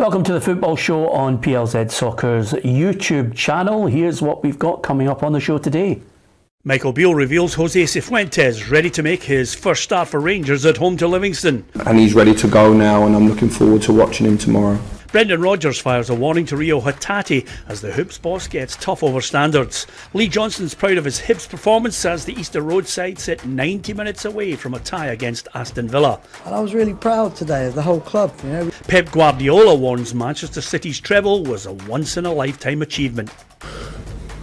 Welcome to the football show on PLZ Soccer's YouTube channel. Here's what we've got coming up on the show today. Michael Beale reveals Jose Cifuentes ready to make his first start for Rangers at home to Livingston. And he's ready to go now, and I'm looking forward to watching him tomorrow. Brendan Rodgers fires a warning to Reo Hatate as the Hibs boss gets tough over standards. Lee Johnston's proud of his Hibs performance as the Easter Road side sit 90 minutes away from a tie against Aston Villa. And I was really proud today of the whole club, you know. Pep Guardiola warns Manchester City's treble was a once-in-a-lifetime achievement.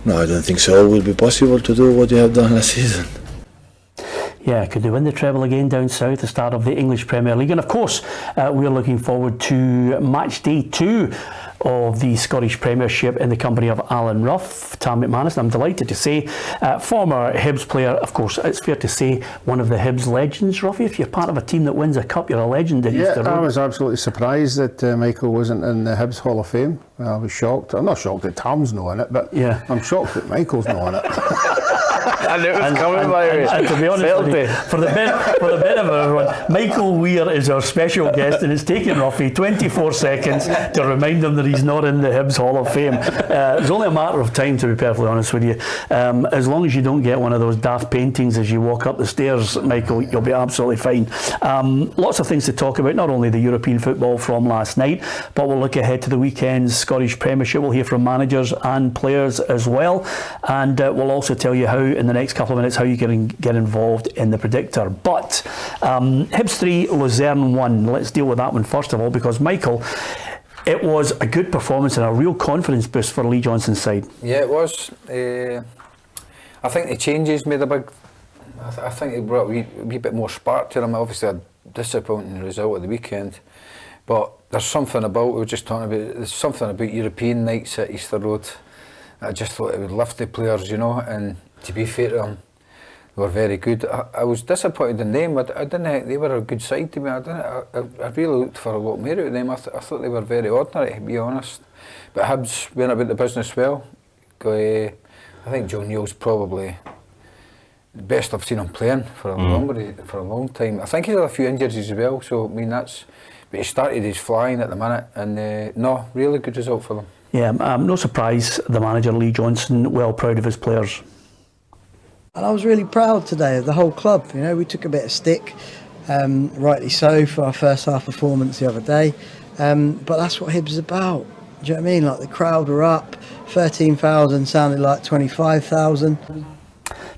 No, I don't think so. It will be possible to do what you have done last season. Yeah, could they win the treble again down south, the start of the English Premier League? And of course, we're looking forward to match day 2 of the Scottish Premiership in the company of Alan Rough, Tam McManus. I'm delighted to say, former Hibs player, of course, it's fair to say, one of the Hibs legends. Ruffy, if you're part of a team that wins a cup, you're a legend at Easter Road. I was absolutely surprised that Michael wasn't in the Hibs Hall of Fame. I was shocked. I'm not shocked that Tam's not in it, but yeah. I'm shocked that Michael's not in it. I knew it was coming my way. And to be honest with you, for the bit of everyone, Michael Weir is our special guest, and it's taken Ruffy 24 seconds to remind him that he's not in the Hibs Hall of Fame. It's only a matter of time, to be perfectly honest with you. As long as you don't get one of those daft paintings as you walk up the stairs, Michael, you'll be absolutely fine. Lots of things to talk about, not only the European football from last night, but we'll look ahead to the weekend's Scottish Premiership. We'll hear from managers and players as well, and we'll also tell you how, in the next couple of minutes, how you can get involved in the predictor. But Hibs 3, Luzern 1. Let's deal with that one first of all, because Michael, it was a good performance and a real confidence boost for Lee Johnston's side. Yeah, it was. I think the changes made a big. I think it brought a wee bit more spark to them. Obviously, a disappointing result at the weekend, but there's something about, we were just talking about, there's something about European nights at Easter Road. I just thought it would lift the players, you know, and to be fair to them, they were very good. I was disappointed in them. I didn't think they were a good side to me. I really looked for a lot more out of them. I thought they were very ordinary, to be honest. But Hibs went about the business well. I think Joe Neal's probably the best I've seen him playing for a long time. I think he's had a few injuries as well, so I mean but he started his flying at the minute, and no, really good result for them. Yeah, no surprise, the manager Lee Johnston well proud of his players. And I was really proud today of the whole club. You know, we took a bit of stick, rightly so, for our first half performance the other day. But that's what Hibs is about. Do you know what I mean? Like, the crowd were up, 13,000 sounded like 25,000.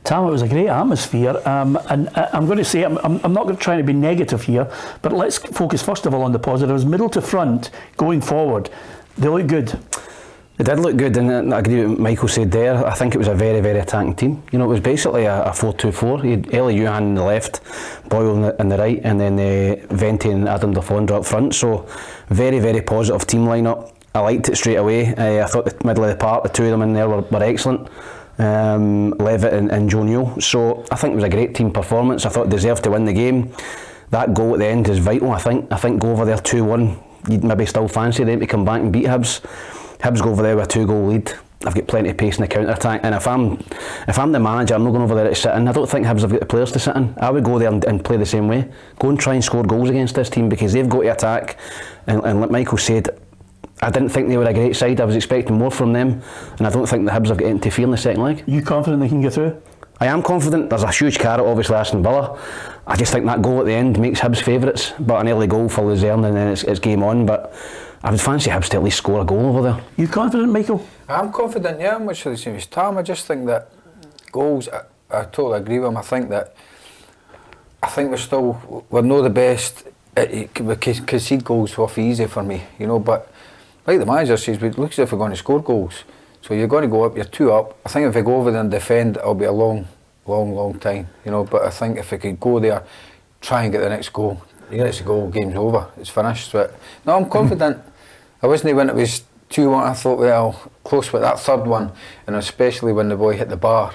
Tam, it was a great atmosphere, and I'm going to say, I'm not trying to be negative here, but let's focus first of all on the positives. Middle to front, going forward, they look good. It did look good, and I agree with what Michael said there. I think it was a very, very attacking team. You know, it was basically a 4-2-4. You had Eli Johan on the left, Boyle on the right, and then Vente and Adam Defondra up front. So, very, very positive team lineup. I liked it straight away. I thought the middle of the park, the two of them in there were excellent. Levitt and Joe Neal. So, I think it was a great team performance. I thought they deserved to win the game. That goal at the end is vital, I think. I think go over there 2-1. You'd maybe still fancy them to come back and beat Hibs. Hibs go over there with a 2-goal lead. I've got plenty of pace in the counter-attack, and if I'm the manager, I'm not going over there to sit in. I don't think Hibs have got the players to sit in. I would go there and play the same way. Go and try and score goals against this team, because they've got to attack. And like Michael said, I didn't think they were a great side. I was expecting more from them, and I don't think the Hibs have got anything to fear in the second leg. Are you confident they can get through? I am confident. There's a huge carrot, obviously, Aston Villa. I just think that goal at the end makes Hibs favourites, but an early goal for Luzern, and then it's game on. But I would fancy Hibs to at least score a goal over there. You confident, Michael? I'm confident, yeah. I'm much the same as Tam. I just think that goals, I totally agree with him. I think we're not the best. We concede goals off easy for me, you know, but like the manager says, it looks as if we're going to score goals. So you're going to go up, you're 2 up. I think if we go over there and defend, it'll be a long time, you know. But I think if we could go there, try and get the next goal. You get the goal, game's over, it's finished. But no, I'm confident. I wasn't when it was 2-1. I thought, well, close with that third one, and especially when the boy hit the bar,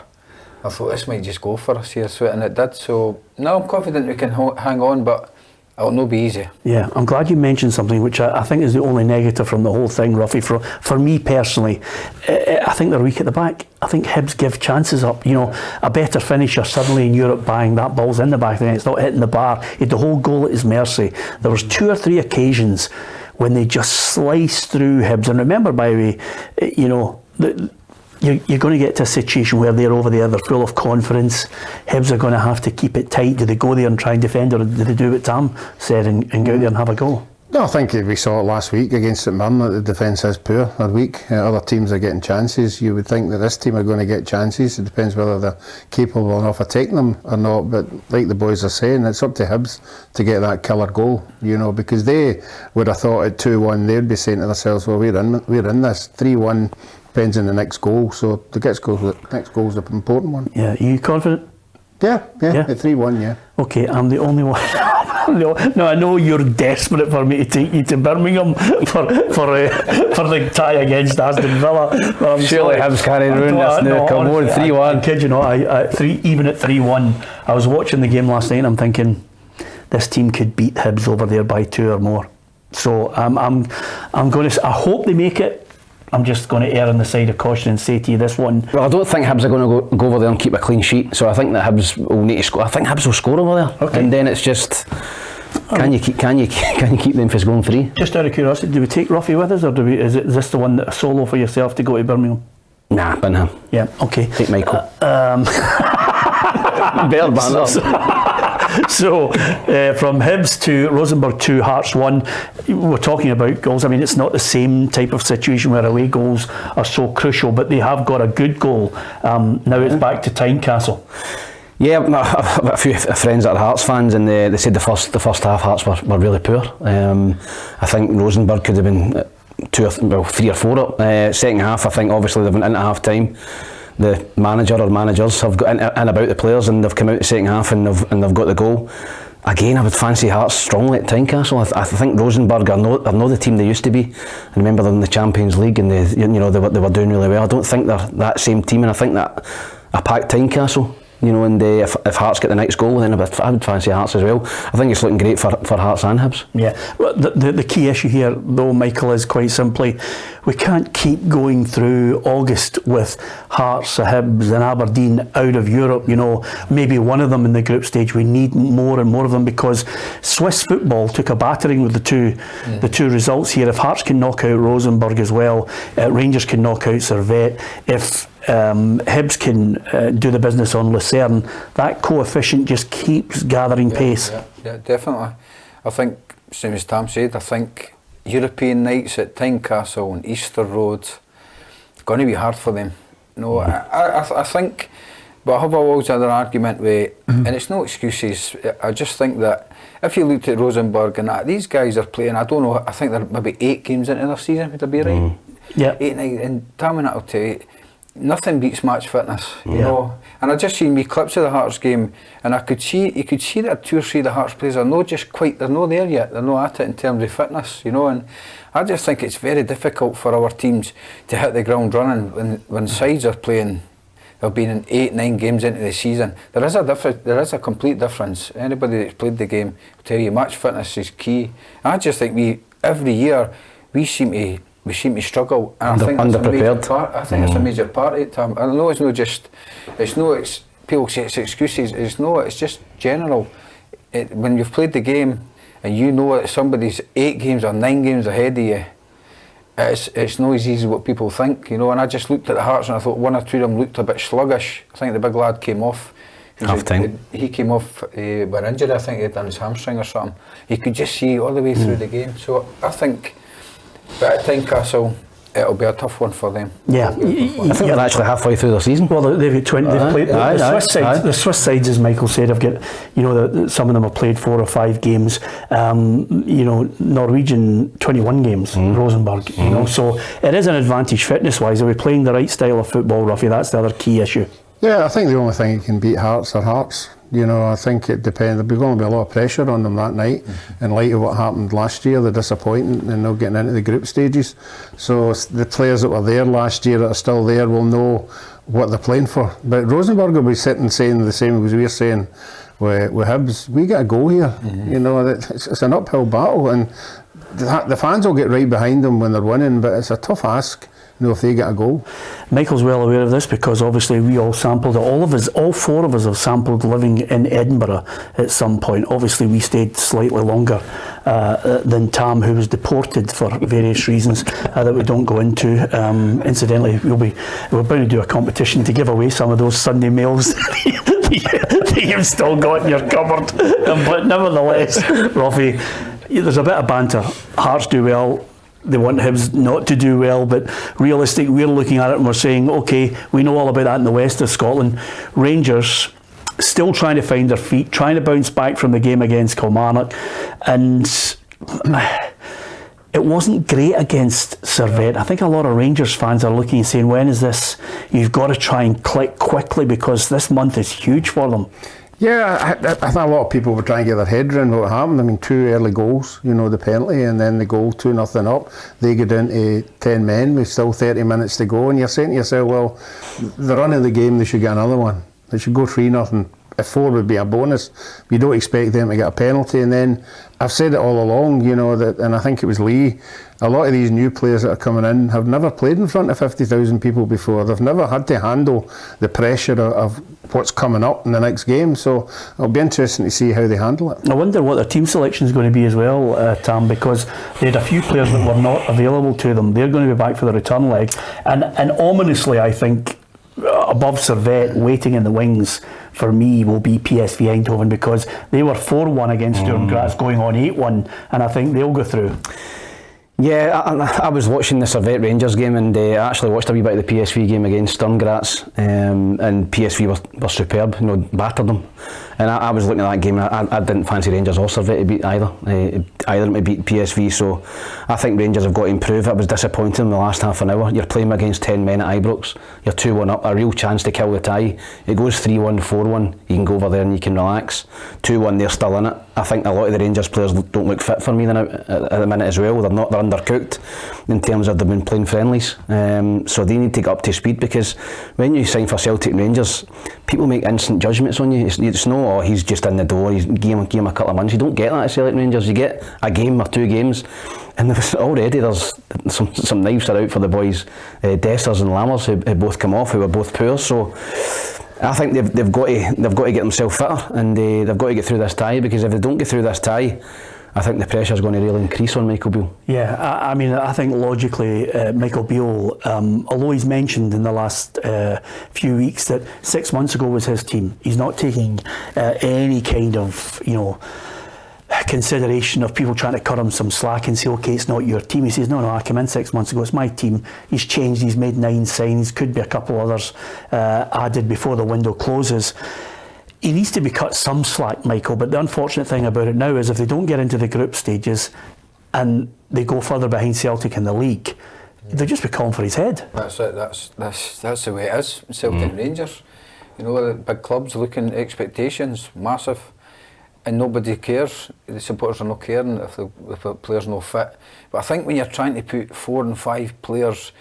I thought this might just go for us here, and it did. So no, I'm confident we can hang on, but it'll not be easy. Yeah, I'm glad you mentioned something which I think is the only negative from the whole thing, Ruffy. For me personally, I think they're weak at the back. I think Hibs give chances up. You know, a better finisher suddenly in Europe, bang, that ball's in the back of the net, it's not hitting the bar. He had the whole goal at his mercy. There was 2 or 3 occasions when they just slice through Hibs. And remember, by the way, you're going to get to a situation where they're over there, they're full of confidence. Hibs are going to have to keep it tight. Do they go there and try and defend, or do they do what Tam said and go out there and have a go? No, I think we saw it last week against St Mirren that the defence is poor or weak. Other teams are getting chances. You would think that this team are going to get chances. It depends whether they're capable enough of taking them or not. But like the boys are saying, it's up to Hibs to get that killer goal, because they would have thought at 2-1, they'd be saying to themselves, well, we're in this. 3-1 depends on the next goal. So the next goal is the important one. Yeah, are you confident? Yeah, at 3-1, yeah. Okay, I'm the only one. No, I know you're desperate for me to take you to Birmingham for the tie against Aston Villa. But surely Hibs can't ruin this now. Come on, 3-1. I kid you not. Even at 3-1, I was watching the game last night and I'm thinking this team could beat Hibs over there by 2 or more. So I'm going to. I hope they make it. I'm just going to err on the side of caution and say to you this one. Well, I don't think Hibs are going to go over there and keep a clean sheet. So I think that Hibs will need to score. I think Hibs will score over there, okay. And then it's just can you keep them from going free? Just out of curiosity, do we take Ruffy with us, or is this the one that a solo for yourself to go to Birmingham? Nah, bin him. Yeah, okay. Take Michael. Better banner. So, from Hibs to Rosenborg 2, Hearts 1, we're talking about goals. I mean, it's not the same type of situation where away goals are so crucial, but they have got a good goal. Now it's back to Tynecastle. Yeah, I've got a few friends that are Hearts fans, and they said the first half Hearts were really poor. I think Rosenborg could have been 3 or 4 up. Second half, I think obviously they went into half time. The manager or managers have got in about the players, and they've come out the second half and they've got the goal. Again, I would fancy Hearts strongly at Tynecastle. I think Rosenborg are not the team they used to be. I remember them in the Champions League, and they were doing really well. I don't think they're that same team, and I think that a packed Tynecastle. And if Hearts get the next goal, then I would fancy Hearts as well. I think it's looking great for Hearts and Hibs. Yeah, well, the key issue here, though, Michael, is quite simply we can't keep going through August with Hearts, Hibs and Aberdeen out of Europe. Maybe one of them in the group stage. We need more and more of them, because Swiss football took a battering with the two results here. If Hearts can knock out Rosenborg as well, Rangers can knock out Servette. If Hibs can do the business on Luzern, that coefficient just keeps gathering pace. Yeah, definitely. I think, same as Tam said, I think European nights at Tynecastle and Easter Road, it's going to be hard for them. I think, but I have always had an argument with, and it's no excuses, I just think that if you looked at Rosenborg and that, these guys are playing, I don't know, I think they're maybe 8 games into their season, would I be right? Yeah. 8, 9, and Tam and I'll tell you, nothing beats match fitness, you know. And I just seen me clips of the Hearts game, and you could see that 2 or 3 of the Hearts players are not there yet. They're not at it in terms of fitness, And I just think it's very difficult for our teams to hit the ground running when sides are playing. They've been in 8, 9 games into the season. There is a complete difference. Anybody that's played the game will tell you match fitness is key. I just think every year we seem to struggle, and I think underprepared. I think it's a major part of it. I know it's people say it's excuses. It's just general. When you've played the game and you know that somebody's 8 games or 9 games ahead of you, it's not as easy what people think, And I just looked at the Hearts and I thought 1 or 2 of them looked a bit sluggish. I think the big lad came off. Half time. He came off with injury. I think he'd done his hamstring or something. You could just see all the way through the game. So I think. But at Tynecastle, it'll be a tough one for them. Yeah, I think they're actually halfway through their season. Well, they've got 20. They've played the Swiss sides. The Swiss sides, as Michael said, have got. Some of them have played 4 or 5 games. Norwegian 21 games. Rosenborg. So it is an advantage fitness-wise. Are we playing the right style of football, Ruffy? That's the other key issue. Yeah, I think the only thing that can beat Hearts are Hearts. I think it depends. There's going to be a lot of pressure on them that night in light of what happened last year, the disappointment and not getting into the group stages. So the players that were there last year that are still there will know what they're playing for. But Rosenborg will be sitting saying the same as we're saying with Hibs. We get a goal here. It's an uphill battle, and the fans will get right behind them when they're winning, but it's a tough ask. If they get a goal. Michael's well aware of this, because obviously we all sampled it. All 4 of us have sampled living in Edinburgh at some point. Obviously we stayed slightly longer than Tam, who was deported for various reasons that we don't go into. Incidentally, we're bound to do a competition to give away some of those Sunday mails that you've still got in your cupboard. But nevertheless, Roffy, there's a bit of banter. Hearts do well. They want Hibs not to do well, but realistic, we're looking at it and we're saying, okay, we know all about that in the west of Scotland. Rangers still trying to find their feet, trying to bounce back from the game against Kilmarnock, and it wasn't great against Servette. I think a lot of Rangers fans are looking and saying, when is this? You've got to try and click quickly because this month is huge for them. Yeah, I think a lot of people were trying to get their head around what happened. I mean, 2 early goals, the penalty, and then the goal 2-0 up. They go down to 10 men with still 30 minutes to go, and you're saying to yourself, well, the run of the game, they should get another one. They should go 3-0. If 4 would be a bonus. You don't expect them to get a penalty. And then I've said it all along, that, and I think it was Lee, a lot of these new players that are coming in have never played in front of 50,000 people before. They've never had to handle the pressure of what's coming up in the next game. So it'll be interesting to see how they handle it. I wonder what their team selection is going to be as well, Tam, because they had a few players that were not available to them. They're going to be back for the return leg. And ominously, I think, above Servette, waiting in the wings for me will be PSV Eindhoven, because they were 4-1 against Sturm Graz, going on 8-1, and I think they'll go through. Yeah, I was watching the Servette Rangers game, and I actually watched a wee bit of the PSV game against Sturm Graz, and PSV were superb, battered them. And I was looking at that game, and I didn't fancy Rangers or Servette to beat either. Either to beat PSV, so I think Rangers have got to improve. I was disappointed in the last half an hour. You're playing against 10 men at Ibrox, you're 2-1 up, a real chance to kill the tie. It goes 3-1, 4-1, you can go over there and you can relax. 2-1, they're still in it. I think a lot of the Rangers players don't look fit for me at the minute as well. They're undercooked in terms of they've been playing friendlies. So they need to get up to speed, because when you sign for Celtic and Rangers, people make instant judgments on you. It's no, oh, he's just in the door, give him a couple of months. You don't get that at Celtic and Rangers. You get a game or 2 games, and there's some knives are out for the boys, Dessers and Lammers, who both come off, who were both poor. So I think they've got to get themselves fitter, and they've got to get through this tie, because if they don't get through this tie, I think the pressure is going to really increase on Michael Beale. Yeah, I mean, I think logically, Michael Beale, although he's mentioned in the last few weeks that 6 months ago was his team, he's not taking any kind of, consideration of people trying to cut him some slack and say, okay, it's not your team. He says, no, I came in 6 months ago, it's my team. He's changed, he's made 9 signs, could be a couple others added before the window closes. He needs to be cut some slack, Michael, but the unfortunate thing about it now is if they don't get into the group stages and they go further behind Celtic in the league, they'll just be calling for his head. That's it, that's the way it is. Celtic and Rangers, the big clubs looking at expectations, massive, and nobody cares. The supporters are not caring if the player's not fit. But I think when you're trying to put 4 and 5 players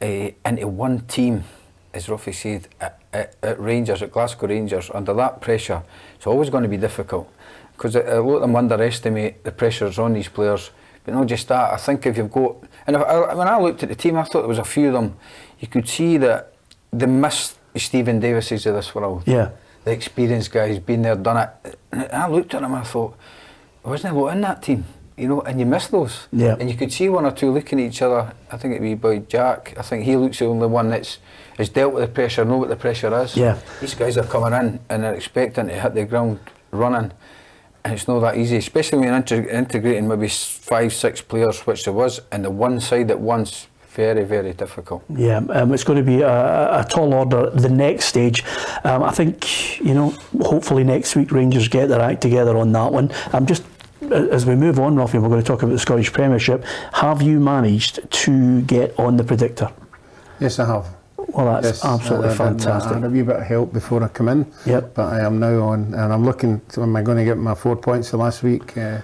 into one team, as Ruffy said, at Rangers, at Glasgow Rangers, under that pressure, it's always going to be difficult, because a lot of them underestimate the pressures on these players. But not just that, I think if you've got, and when I looked at the team, I thought there was a few of them, you could see that they missed Stephen Davises of this world. Yeah. The experienced guys, been there, done it. And I looked at them and I thought, wasn't there a lot in that team? And you miss those. Yeah. And you could see 1 or 2 looking at each other. I think it'd be by Jack. I think he looks the only one that's dealt with the pressure, know what the pressure is. Yeah. These guys are coming in and they're expecting to hit the ground running. And it's not that easy, especially when you're integrating maybe 5, 6 players, which there was, and the one side at once. Very, very difficult. Yeah, it's going to be a tall order. The next stage, I think, hopefully next week Rangers get their act together on that one. Just as we move on, Ruffy, we're going to talk about the Scottish Premiership. Have you managed to get on the predictor? Yes, I have. Well, that's absolutely fantastic. I had a wee bit of help before I come in, but I am now on, and I'm looking, am I going to get my 4 points for last week that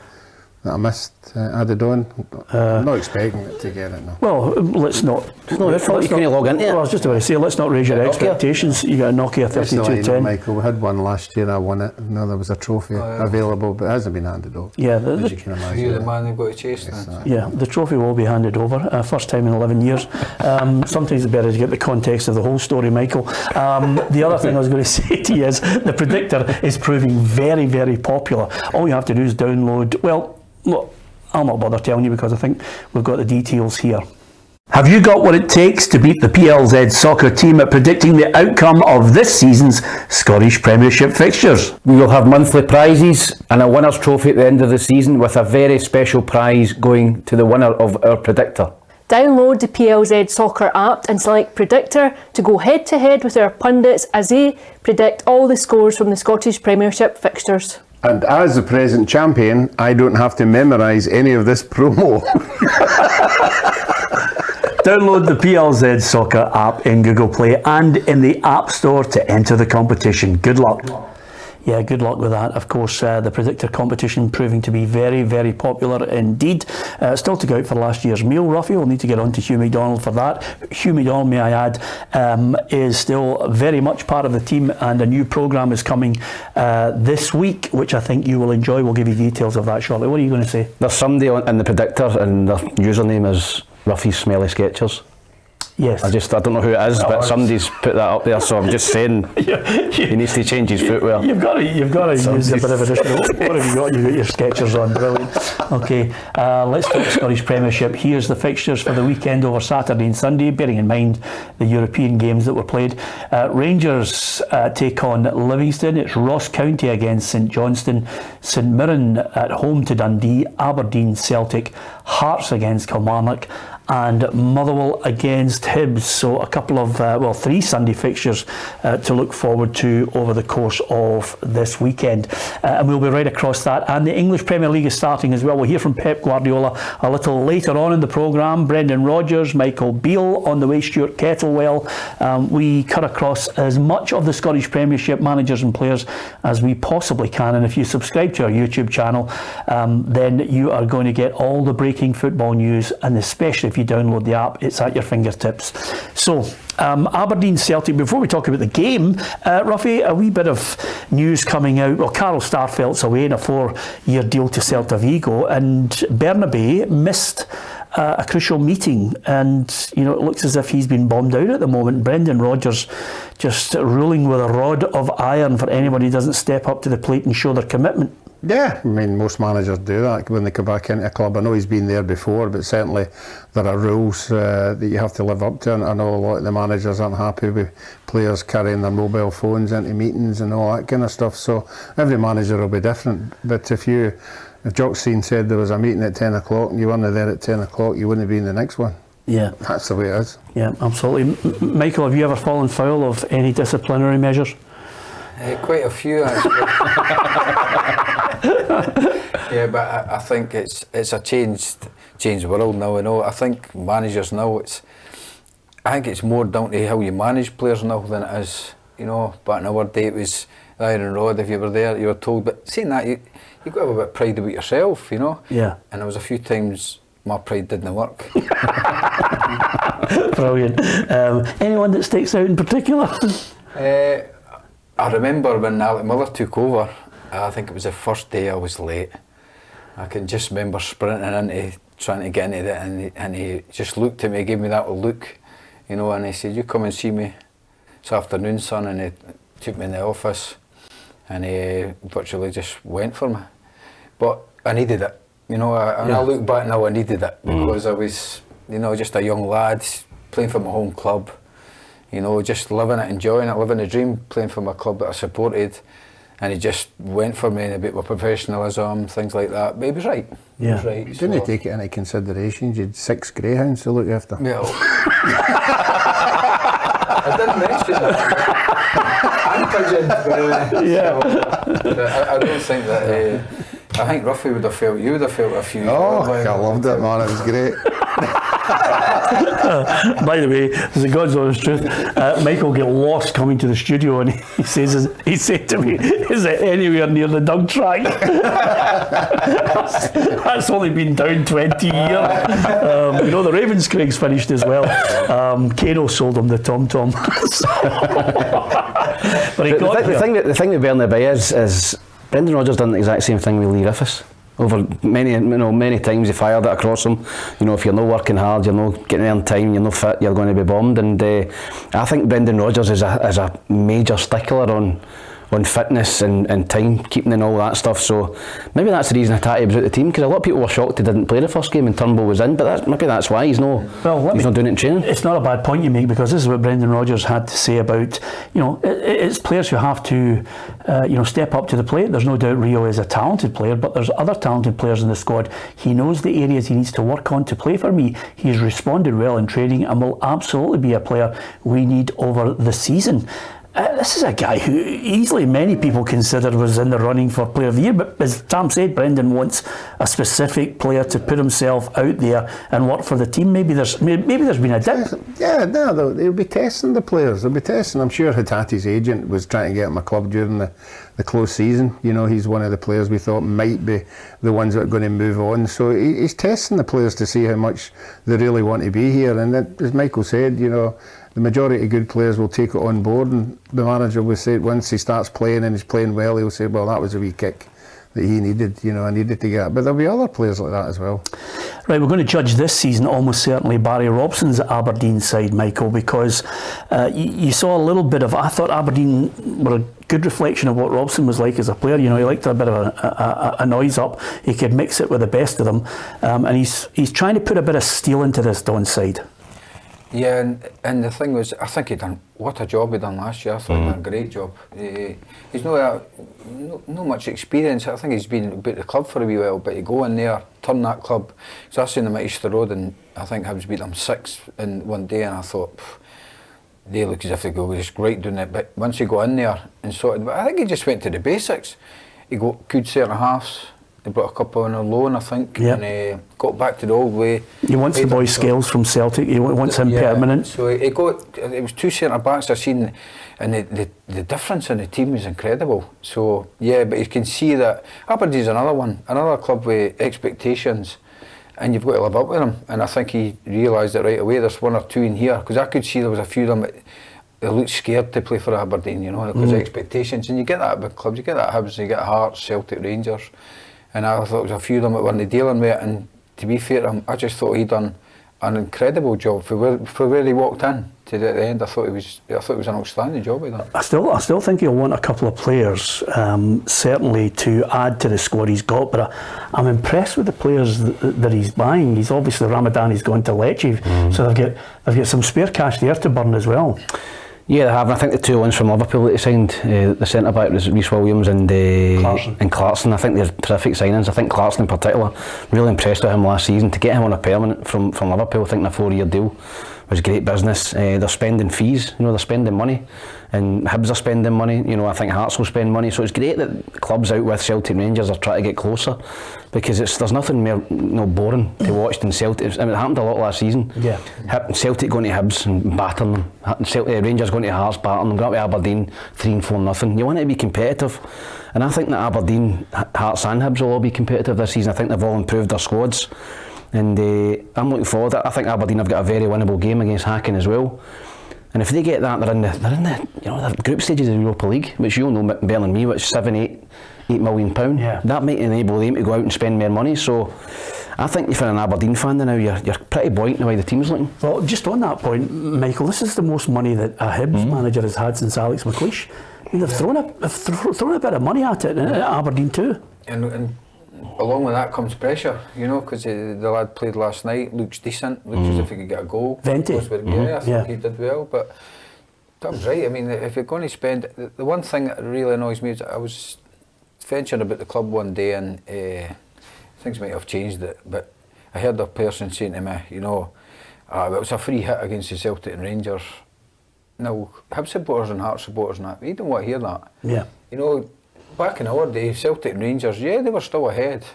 I missed added on? I'm not expecting it to get it now. Well, let's not. It's not your fault, you can't log into it. Well, I was just about to say, let's not raise your expectations. You got a Nokia 3210. Michael, we had one last year, I won it. No, there was a trophy available, but it hasn't been handed over. Yeah, as you can imagine. You're the man who've got to chase that. Yeah, the trophy will be handed over, first time in 11 years. Sometimes it's better to get the context of the whole story, Michael. The other thing I was going to say to you is the predictor is proving very, very popular. All you have to do is download, well, Well, I'll not bother telling you because I think we've got the details here. Have you got what it takes to beat the PLZ soccer team at predicting the outcome of this season's Scottish Premiership fixtures? We will have monthly prizes and a winner's trophy at the end of the season, with a very special prize going to the winner of our predictor. Download the PLZ Soccer app and select Predictor to go head to head with our pundits as they predict all the scores from the Scottish Premiership fixtures. And as the present champion, I don't have to memorise any of this promo. Download the PLZ Soccer app in Google Play and in the App Store to enter the competition. Good luck. Yeah, good luck with that. Of course, the Predictor competition proving to be very, very popular indeed. Still to go out for last year's meal, Ruffy. We'll need to get on to Hugh McDonald for that. Hugh McDonald, may I add, is still very much part of the team, and a new programme is coming this week, which I think you will enjoy. We'll give you details of that shortly. What are you going to say? There's somebody in the Predictor and their username is Ruffy's Smelly Sketchers. Yes. I don't know who it is, but somebody's put that up there, so I'm just saying he needs to change his footwear. You've got to use a bit of additional. What have you got? You've got your Skechers on, brilliant. Okay, let's talk Scottish Premiership. Here's the fixtures for the weekend over Saturday and Sunday, bearing in mind the European games that were played. Rangers take on Livingston. It's Ross County against St Johnstone. St Mirren at home to Dundee. Aberdeen Celtic. Hearts against Kilmarnock. And Motherwell against Hibs. So a couple of, 3 Sunday fixtures to look forward to over the course of this weekend. And we'll be right across that. And the English Premier League is starting as well. We'll hear from Pep Guardiola a little later on in the programme. Brendan Rodgers, Michael Beale on the way, Stuart Kettlewell. We cut across as much of the Scottish Premiership managers and players as we possibly can. And if you subscribe to our YouTube channel, then you are going to get all the breaking football news, and especially if you download the app, it's at your fingertips. So, Aberdeen Celtic, before we talk about the game, Ruffy, a wee bit of news coming out. Well, Carl Starfelt's away in a 4-year deal to Celta Vigo, and Bernabei missed a crucial meeting, and it looks as if he's been bombed out at the moment. Brendan Rodgers just ruling with a rod of iron for anybody who doesn't step up to the plate and show their commitment. Yeah, I mean, most managers do that when they come back into a club. I know he's been there before, but certainly there are rules that you have to live up to. And I know a lot of the managers aren't happy with players carrying their mobile phones into meetings and all that kind of stuff. So every manager will be different. But if Johnstone said there was a meeting at 10 o'clock and you weren't there at 10 o'clock, you wouldn't be in the next one. Yeah. That's the way it is. Yeah, absolutely. Michael, have you ever fallen foul of any disciplinary measures? Quite a few, actually. Yeah, but I think it's a changed world now. I think managers now, I think it's more down to how you manage players now than it is. Back in our day it was the iron rod. If you were there, you were told. But saying that, you've got to have a bit of pride about yourself, Yeah. And there was a few times my pride didn't work. Brilliant. Anyone that sticks out in particular? I remember when Alec Miller took over. I think it was the first day I was late. I can just remember sprinting into, trying to get into it, and he just looked at me, gave me that look, and he said, "You come and see me this afternoon, son," and he took me in the office, and he virtually just went for me. But I needed it, I look back now, I needed it, because I was, just a young lad, playing for my home club, just living it, enjoying it, living the dream, playing for my club that I supported. And he just went for me about my professionalism, things like that. But he was right. Yeah. He was right. Didn't he take it into consideration? You had 6 greyhounds to look after. Well, I didn't mention that. And pigeon. Yeah. I don't think that. I think Ruffy would have felt. You would have felt a few. Oh, I loved it, man. It was great. By the way, as a God's honest truth, Michael got lost coming to the studio, and he said to me, "Is it anywhere near the dog track?" That's only been down 20 years. The Ravenscraig's finished as well. Kano sold him the tom-tom. But the thing with Bernabei is Brendan Rodgers done the exact same thing with Lee Griffiths. Over many times he fired it across him. If you're not working hard, you're not getting there on time, you're not fit, you're going to be bombed. And I think Brendan Rodgers is a major stickler on fitness and timekeeping and all that stuff. So maybe that's the reason Hatate was out the team, because a lot of people were shocked he didn't play the first game and Turnbull was in, but maybe that's why he's not doing it in training. It's not a bad point you make, because this is what Brendan Rodgers had to say about, it's players who have to step up to the plate. There's no doubt Reo is a talented player, but there's other talented players in the squad. He knows the areas he needs to work on to play for me. He's responded well in training and will absolutely be a player we need over the season. This is a guy who easily many people consider was in the running for Player of the Year, but as Tam said, Brendan wants a specific player to put himself out there and work for the team. Maybe there's been a dip. Yeah, no, they'll be testing the players. They'll be testing. I'm sure Hatate's agent was trying to get him a club during the close season. He's one of the players we thought might be the ones that are going to move on. So he's testing the players to see how much they really want to be here. And then, as Michael said, the majority of good players will take it on board, and the manager will say once he starts playing and he's playing well, he'll say, well, that was a wee kick that he needed, I needed to get. But there'll be other players like that as well. Right, we're going to judge this season almost certainly Barry Robson's Aberdeen side, Michael, because you saw a little bit of, I thought Aberdeen were a good reflection of what Robson was like as a player. He liked a bit of a noise up. He could mix it with the best of them, and he's trying to put a bit of steel into this Don side. Yeah, and the thing was, I think what a job he done last year. I thought he done a great job. He's no much experience. I think he's been about the club for a wee while, but to go in there, turn that club. So I seen them at Easter Road, and I think Hibs beat them 6 in one day, and I thought, they look as if they go just right doing it. But once he got in there and sorted, but I think he just went to the basics. He got good centre halves. They brought a couple on a loan, I think, and got back to the old way. He wants the boy Scales from Celtic. He wants him permanent. So it was 2 centre backs I've seen, and the difference in the team is incredible. So but you can see that Aberdeen's another club with expectations, and you've got to live up with them. And I think he realised it right away. There's 1 or 2 in here, because I could see there was a few of them that looked scared to play for Aberdeen, because of expectations. And you get that with clubs. You get that Hibs, you get Hearts, Celtic, Rangers. And I thought there was a few of them that weren't dealing with it, and to be fair to him, I just thought he'd done an incredible job for where he walked in to the end. I thought it was an outstanding job he done. I still think he'll want a couple of players, certainly to add to the squad he's got. But I'm impressed with the players that he's buying. He's obviously Ramadan. He's gone to Lecce, so they've got some spare cash there to burn as well. Yeah, they have. And I think the 2 ones from Liverpool that he signed, the centre back was Rhys Williams and Clarkson. I think they're terrific signings. I think Clarkson in particular, really impressed with him last season. To get him on a permanent from Liverpool, I think a 4-year deal was great business. They're spending fees, they're spending money, and Hibs are spending money. I think Hearts will spend money. So it's great that clubs out with Celtic Rangers are trying to get closer, because there's nothing more boring to watch than Celtic. I mean, it happened a lot last season. Yeah. Celtic going to Hibs and battering them. Rangers going to Hearts, battering them. Going to Aberdeen 3-4-0. You want it to be competitive, and I think that Aberdeen, Hearts and Hibs will all be competitive this season. I think they've all improved their squads, and I'm looking forward to it. I think Aberdeen have got a very winnable game against Häcken as well. And if they get that, they're in the group stages of the Europa League, which you'll know better than me, which is £7-8 million. That might enable them to go out and spend more money. So I think if you're an Aberdeen fan now, you're pretty buoyant the way the team's looking. Well, just on that point, Michael, this is the most money that a Hibs manager has had since Alex McLeish. I mean, they've thrown a bit of money at it, at Aberdeen too. And along with that comes pressure, because the lad played last night, looks decent, looks as if he could get a goal. Venti. I think he did well, but Tom's right. I mean, if you're going to spend, the one thing that really annoys me is I was venturing about the club one day, and things might have changed it, but I heard a person saying to me, it was a free hit against the Celtic and Rangers. Now, Hibs supporters and Hearts supporters and that, you don't want to hear that. Yeah. Back in our day, Celtic and Rangers, they were still ahead,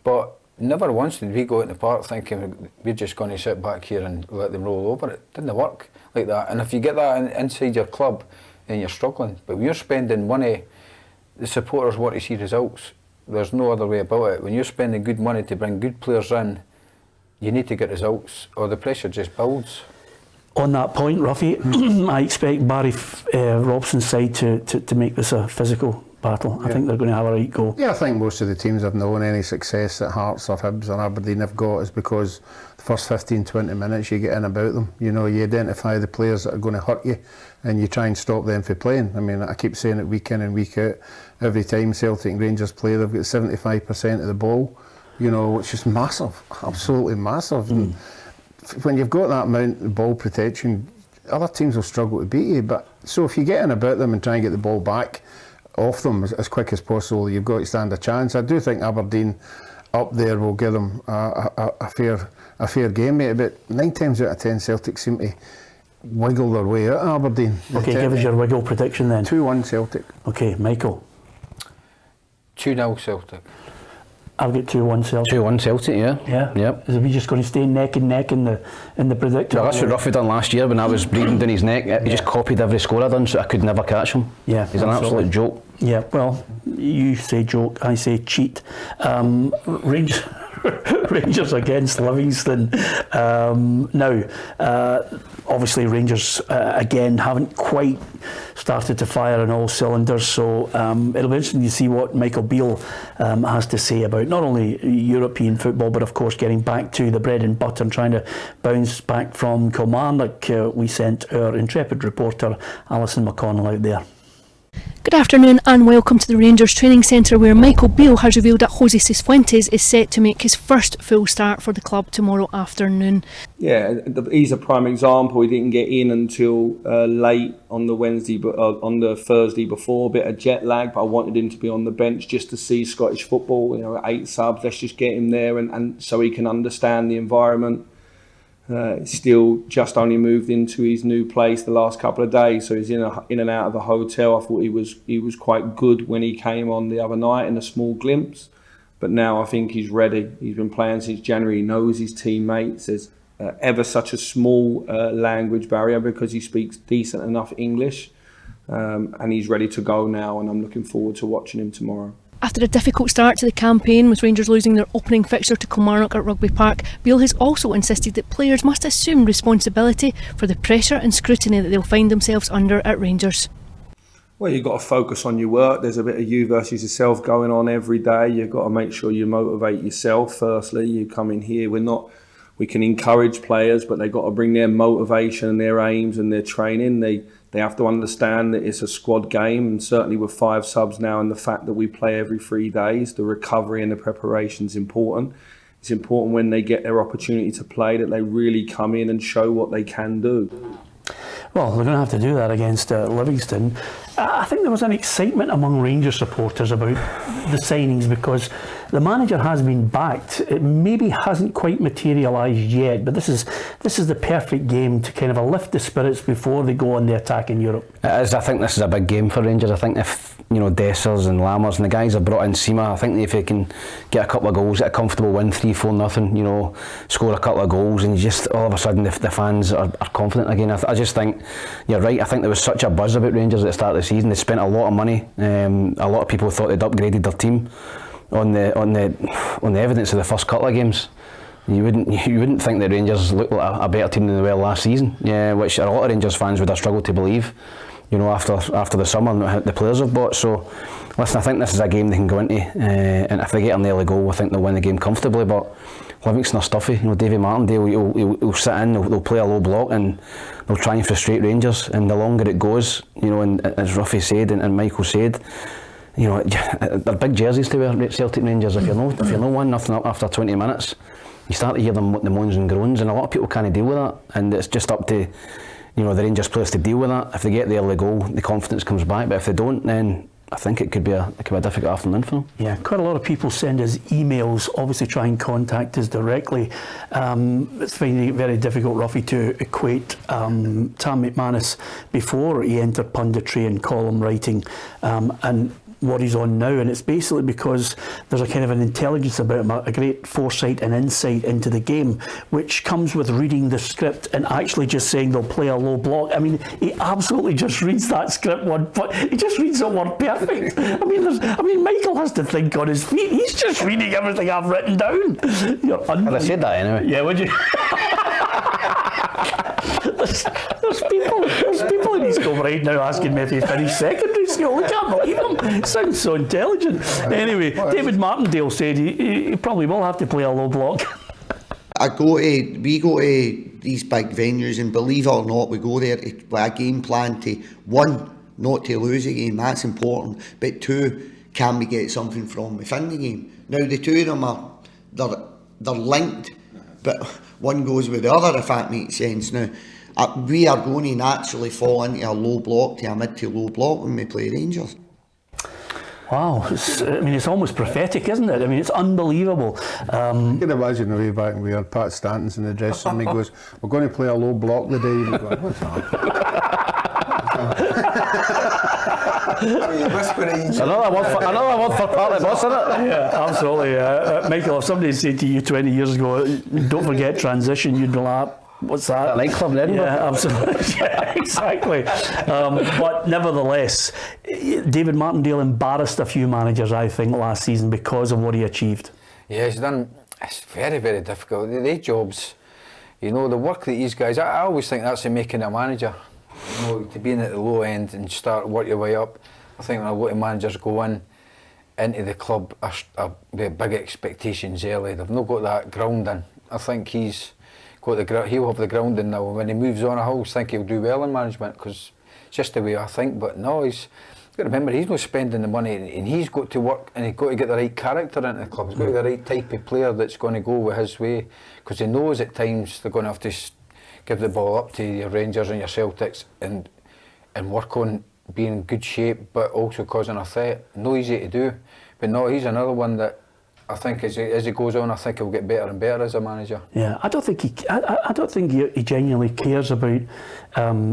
but never once did we go out in the park thinking we're just going to sit back here and let them roll over. It didn't work like that. And if you get that inside your club, then you're struggling. But when you're spending money, the supporters want to see results. There's no other way about it. When you're spending good money to bring good players in, you need to get results, or the pressure just builds. On that point, Ruffy, I expect Barry Robson's side to make this a physical battle. I think they're going to have a right go. Yeah, I think most of the teams have known any success that Hearts or Hibs or Aberdeen have got is because the first 15-20 minutes you get in about them. You know, you identify the players that are going to hurt you and you try and stop them from playing. I mean, I keep saying it week in and week out. Every time Celtic and Rangers play, they've got 75% of the ball, you know, which is massive, absolutely massive. And when you've got that amount of ball protection, other teams will struggle to beat you. But so if you get in about them and try and get the ball back off them as quick as possible, you've got to stand a chance. I do think Aberdeen up there will give them a fair game, mate. But 9 times out of 10 Celtic seem to wiggle their way out of Aberdeen. Okay, give us your wiggle prediction then. 2-1 Celtic. Okay, Michael. 2-0 Celtic. I've got 2-1 Celtic. 2-1 Celtic, yeah. Yeah. Yep. Is we just going to stay neck and neck in the predictor? Well, that's what Ruffy done last year when I was breathing down his neck. He just copied every score I done, so I could never catch him. Yeah, he's an absolute joke. Yeah, well, you say joke, I say cheat. Rangers against Livingston. Obviously Rangers again haven't quite started to fire on all cylinders, so it'll be interesting to see what Michael Beale has to say about not only European football but of course getting back to the bread and butter and trying to bounce back from Kilmarnock. We sent our intrepid reporter Alison McConnell out there. Good afternoon and welcome to the Rangers training centre, where Michael Beale has revealed that Jose Cifuentes is set to make his first full start for the club tomorrow afternoon. Yeah, he's a prime example. He didn't get in until late on the on the Thursday before, a bit of jet lag, but I wanted him to be on the bench just to see Scottish football. You know, 8 subs, let's just get him there and so he can understand the environment. Still just only moved into his new place the last couple of days, so he's in and out of the hotel. I thought he was quite good when he came on the other night in a small glimpse, but now I think he's ready. He's been playing since January. He knows his teammates. There's ever such a small language barrier because he speaks decent enough English, and he's ready to go now, and I'm looking forward to watching him tomorrow. After a difficult start to the campaign, with Rangers losing their opening fixture to Kilmarnock at Rugby Park, Beale has also insisted that players must assume responsibility for the pressure and scrutiny that they'll find themselves under at Rangers. Well, you've got to focus on your work. There's a bit of you versus yourself going on every day. You've got to make sure you motivate yourself firstly. You come in here, we can encourage players, but they've got to bring their motivation and their aims and their training. They have to understand that it's a squad game, and certainly with 5 subs now and the fact that we play every 3 days, the recovery and the preparation is important. It's important when they get their opportunity to play that they really come in and show what they can do. Well, they're going to have to do that against Livingston. I think there was an excitement among Rangers supporters about the signings because the manager has been backed. It maybe hasn't quite materialised yet, but this is the perfect game to kind of lift the spirits before they go on the attack in Europe. It is. I think this is a big game for Rangers. I think if Dessers and Lammers and the guys have brought in Sima, I think if they can get a couple of goals, get a comfortable win, 3-4-0, score a couple of goals, and you just all of a sudden the fans are confident again. I just think you're right. I think there was such a buzz about Rangers at the start of the season. They spent a lot of money. A lot of people thought they'd upgraded their team on the evidence of the first couple of games. You wouldn't think that Rangers looked like a better team than they were last season. Yeah, which a lot of Rangers fans would have struggled to believe. After the summer and what the players have bought. So, listen, I think this is a game they can go into, and if they get an early goal, I think they'll win the game comfortably. But Livingston are stuffy. Davy Martindale, he'll sit in, they'll play a low block, and they'll try and frustrate Rangers. And the longer it goes, and as Ruffy said and Michael said, they're big jerseys to wear, Celtic Rangers. If you're no one nothing up after 20 minutes, you start to hear the moans and groans, and a lot of people can't deal with that. And it's just up to the Rangers players to deal with that. If they get the early goal, the confidence comes back. But if they don't, then I think it could be a difficult afternoon for them. Yeah, quite a lot of people send us emails, obviously try and contact us directly. It's finding it very difficult, Ruffy, to equate Tam McManus before he entered punditry and column writing and what he's on now, and it's basically because there's a kind of an intelligence about him, a great foresight and insight into the game, which comes with reading the script and actually just saying they'll play a low block. I mean, he absolutely just reads that script he just reads it word perfect. I mean, Michael has to think on his feet. He's just reading everything I've written down. I'd have said that anyway. Yeah, would you? There's people in his club right now asking me if he finished secondary school. I can't believe him. Sounds so intelligent. Anyway, David Martindale said he probably will have to play a low block. We go to these big venues, and believe it or not, we go there with a game plan to, one, not to lose a game, that's important, but two, can we get something from within the game? Now the two of them they're linked, but one goes with the other, if that makes sense. Now we are going to naturally fall into a low block, to a mid to low block when we play Rangers. Wow, it's almost prophetic, isn't it? I mean, it's unbelievable. I can imagine the way back when we had Pat Stanton's in the dressing room. He goes, "We're going to play a low block today." And we're going, "What's that?" Another word for part of us, isn't it? Yeah, absolutely. Michael, if somebody said to you 20 years ago, don't forget transition, you'd be like, what's that? Nightclub in Edinburgh. Yeah, absolutely. Yeah, exactly. But nevertheless, David Martindale embarrassed a few managers, I think, last season because of what he achieved. Yeah, he's done. It's very, very difficult. They jobs, the work that these guys. I always think that's the making a manager. To be in at the low end and start work your way up. I think when a lot of managers go into the club with big expectations early. They've not got that grounding. I think he's got he'll have the grounding now. When he moves on, I always think he'll do well in management, because it's just the way I think. But no, he's got to remember, he's not spending the money, and he's got to work, and he's got to get the right character into the club. He's got to get the right type of player that's going to go with his way, because he knows at times they're going to have to give the ball up to your Rangers and your Celtics and work on being in good shape, but also causing a threat. No easy to do, but no, he's another one that I think as he goes on, I think he'll get better and better as a manager. Yeah, I don't think he genuinely cares about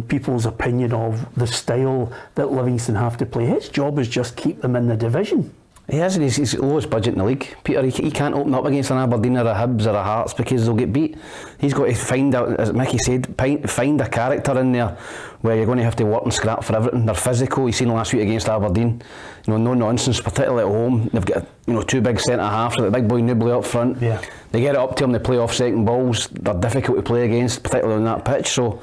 people's opinion of the style that Livingston have to play. His job is just keep them in the division. He has, he's the lowest budget in the league. Peter, he can't open up against an Aberdeen or a Hibs or a Hearts because they'll get beat. He's got to find out, as Mickey said, find a character in there where you're going to have to work and scrap for everything. They're physical. You've seen last week against Aberdeen. No nonsense, particularly at home. They've got two big centre halves, the big boy Nubly up front. Yeah. They get it up to him, they play off second balls. They're difficult to play against, particularly on that pitch. So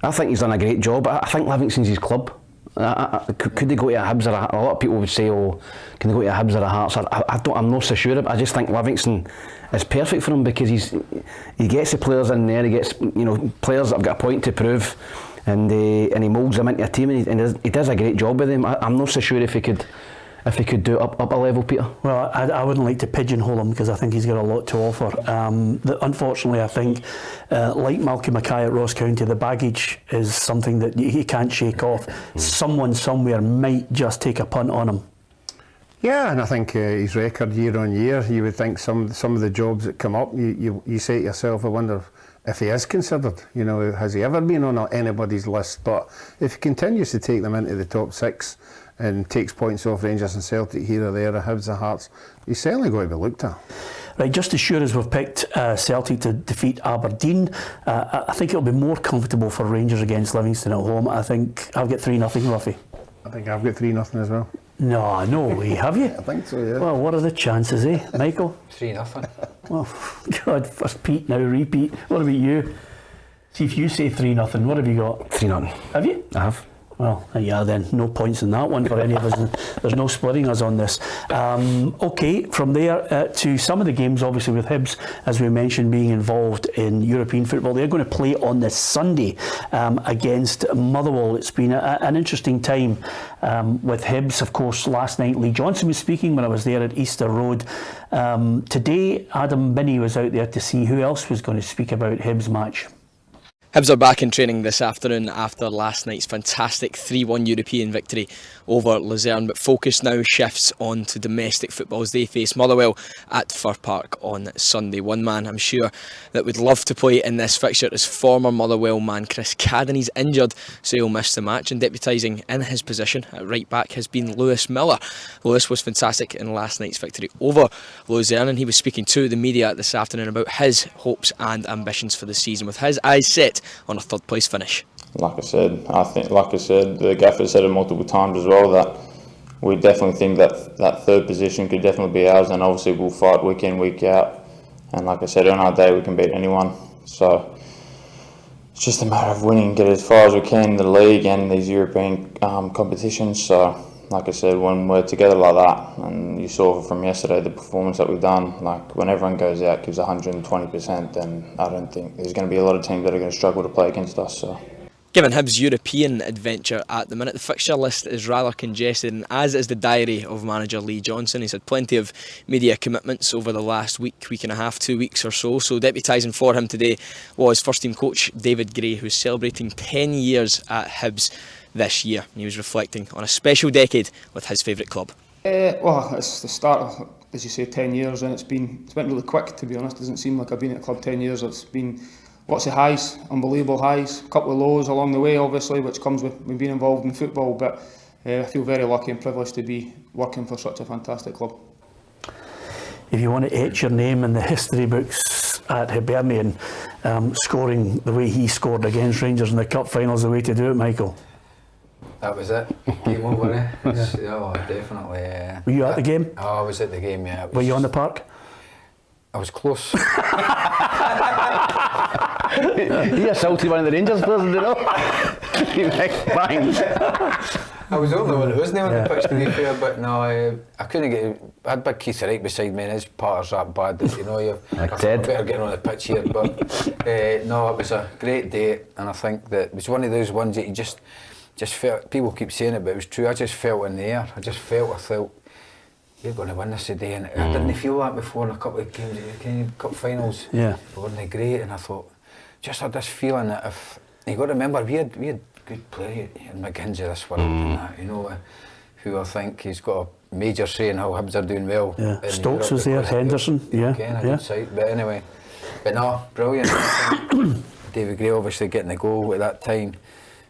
I think he's done a great job. I think Livingston's his club. Could they go to a Hibs or a lot of people would say, oh, can they go to a Hibs or a Hearts? I'm not so sure. I just think Livingston is perfect for him because he gets the players in there. He gets players that have got a point to prove, and he moulds them into a team, and he does a great job with them. I'm not so sure if he could do it up a level, Peter. Well, I wouldn't like to pigeonhole him because I think he's got a lot to offer. Unfortunately, I think, like Malcolm Mackay at Ross County, the baggage is something that he can't shake off. Someone somewhere might just take a punt on him. Yeah, and I think his record year on year, you would think some of the jobs that come up, you say to yourself, I wonder if he is considered. Has he ever been on anybody's list? But if he continues to take them into the top six and takes points off Rangers and Celtic here or there, or Hibs and Hearts, he's certainly going to be looked at. Right, just as sure as we've picked Celtic to defeat Aberdeen, I think it'll be more comfortable for Rangers against Livingston at home. I think I'll get 3-0, Ruffy. I think I've got 3-0 as well. No way, have you? I think so, yeah. Well, what are the chances, Michael? 3-0. Well, God, first Pete, now repeat. What about you? See, if you say 3-0, what have you got? 3-0. Have you? I have. Well, yeah, then no points in that one for any of us. There's no splitting us on this. Okay, from there to some of the games, obviously with Hibs, as we mentioned, being involved in European football. They're going to play on this Sunday against Motherwell. It's been an interesting time with Hibs. Of course, last night Lee Johnson was speaking when I was there at Easter Road. Today, Adam Binney was out there to see who else was going to speak about Hibs' match. Hibs are back in training this afternoon after last night's fantastic 3-1 European victory over Luzern, but focus now shifts on to domestic football as they face Motherwell at Fir Park on Sunday. One man I'm sure that would love to play in this fixture is former Motherwell man Chris Cadden. He's injured, so he'll miss the match, and deputising in his position at right back has been Lewis Miller. Lewis was fantastic in last night's victory over Luzern, and he was speaking to the media this afternoon about his hopes and ambitions for the season, with his eyes set on a third place finish. Like I said, the gaffer said it multiple times as well, that we definitely think that third position could definitely be ours, and obviously we'll fight week in, week out, and like I said, on our day we can beat anyone. So it's just a matter of winning, get as far as we can in the league and these European competitions. So like I said, when we're together like that, and you saw from yesterday the performance that we've done, like when everyone goes out, gives 120%, then I don't think there's going to be a lot of teams that are going to struggle to play against us. So. Given Hibs' European adventure at the minute, the fixture list is rather congested, and as is the diary of manager Lee Johnson. He's had plenty of media commitments over the last week and a half, 2 weeks or so. So deputising for him today was first team coach David Gray, who's celebrating 10 years at Hibs this year. And he was reflecting on a special decade with his favourite club. Well, it's the start of, as you say, 10 years, and it's went really quick, to be honest. It doesn't seem like I've been at the club 10 years. It's been lots of highs, unbelievable highs, a couple of lows along the way, obviously, which comes with being involved in football, but I feel very lucky and privileged to be working for such a fantastic club. If you want to etch your name in the history books at Hibernian, scoring the way he scored against Rangers in the cup finals, the way to do it, Michael? That was it. Game over, eh? Oh, definitely. Were you at the game? Oh, I was at the game, yeah. Were you on the park? I was close. He assaulted one of the Rangers players, didn't Bang. I was the only one who wasn't on the pitch, to be fair, but no, I couldn't get. I had big Keith Wright beside me, and his patter's that bad that I better getting on the pitch here. But no, it was a great day, and I think that it was one of those ones that you just felt. People keep saying it, but it was true. I just felt in the air. I thought, you're going to win this today, and I didn't feel that before in a couple of games, cup finals. Yeah, weren't they great? And I thought, just had this feeling that if you got to remember, we had good players in McGinnsey this world, and that, who I think he's got a major say in how Hibs are doing well. Yeah, Stokes was there, Henderson. Good sight. But anyway, no, brilliant. David Gray obviously getting the goal at that time.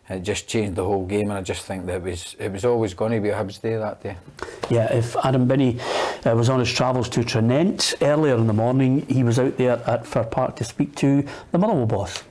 It just changed the whole game, and I just think that it was always going to be a Hibs day that day. Yeah, if Adam Binney was on his travels to Tranent earlier in the morning, he was out there at Fir Park to speak to the Motherwell boss.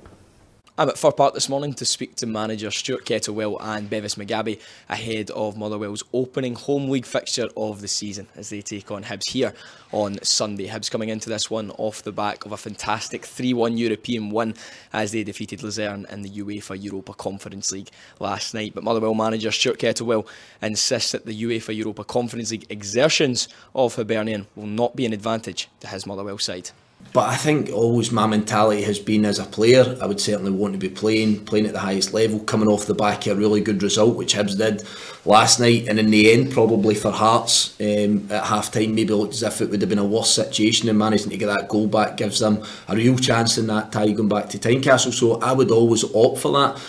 I'm at Fir Park this morning to speak to manager Stuart Kettlewell and Bevis Mugabe ahead of Motherwell's opening home league fixture of the season as they take on Hibs here on Sunday. Hibs coming into this one off the back of a fantastic 3-1 European win as they defeated Luzern in the UEFA Europa Conference League last night. But Motherwell manager Stuart Kettlewell insists that the UEFA Europa Conference League exertions of Hibernian will not be an advantage to his Motherwell side. But I think always my mentality has been, as a player, I would certainly want to be playing at the highest level, coming off the back of a really good result, which Hibs did last night, and in the end, probably for Hearts, at half-time, maybe looked as if it would have been a worse situation, and managing to get that goal back gives them a real chance in that tie going back to Tynecastle, so I would always opt for that.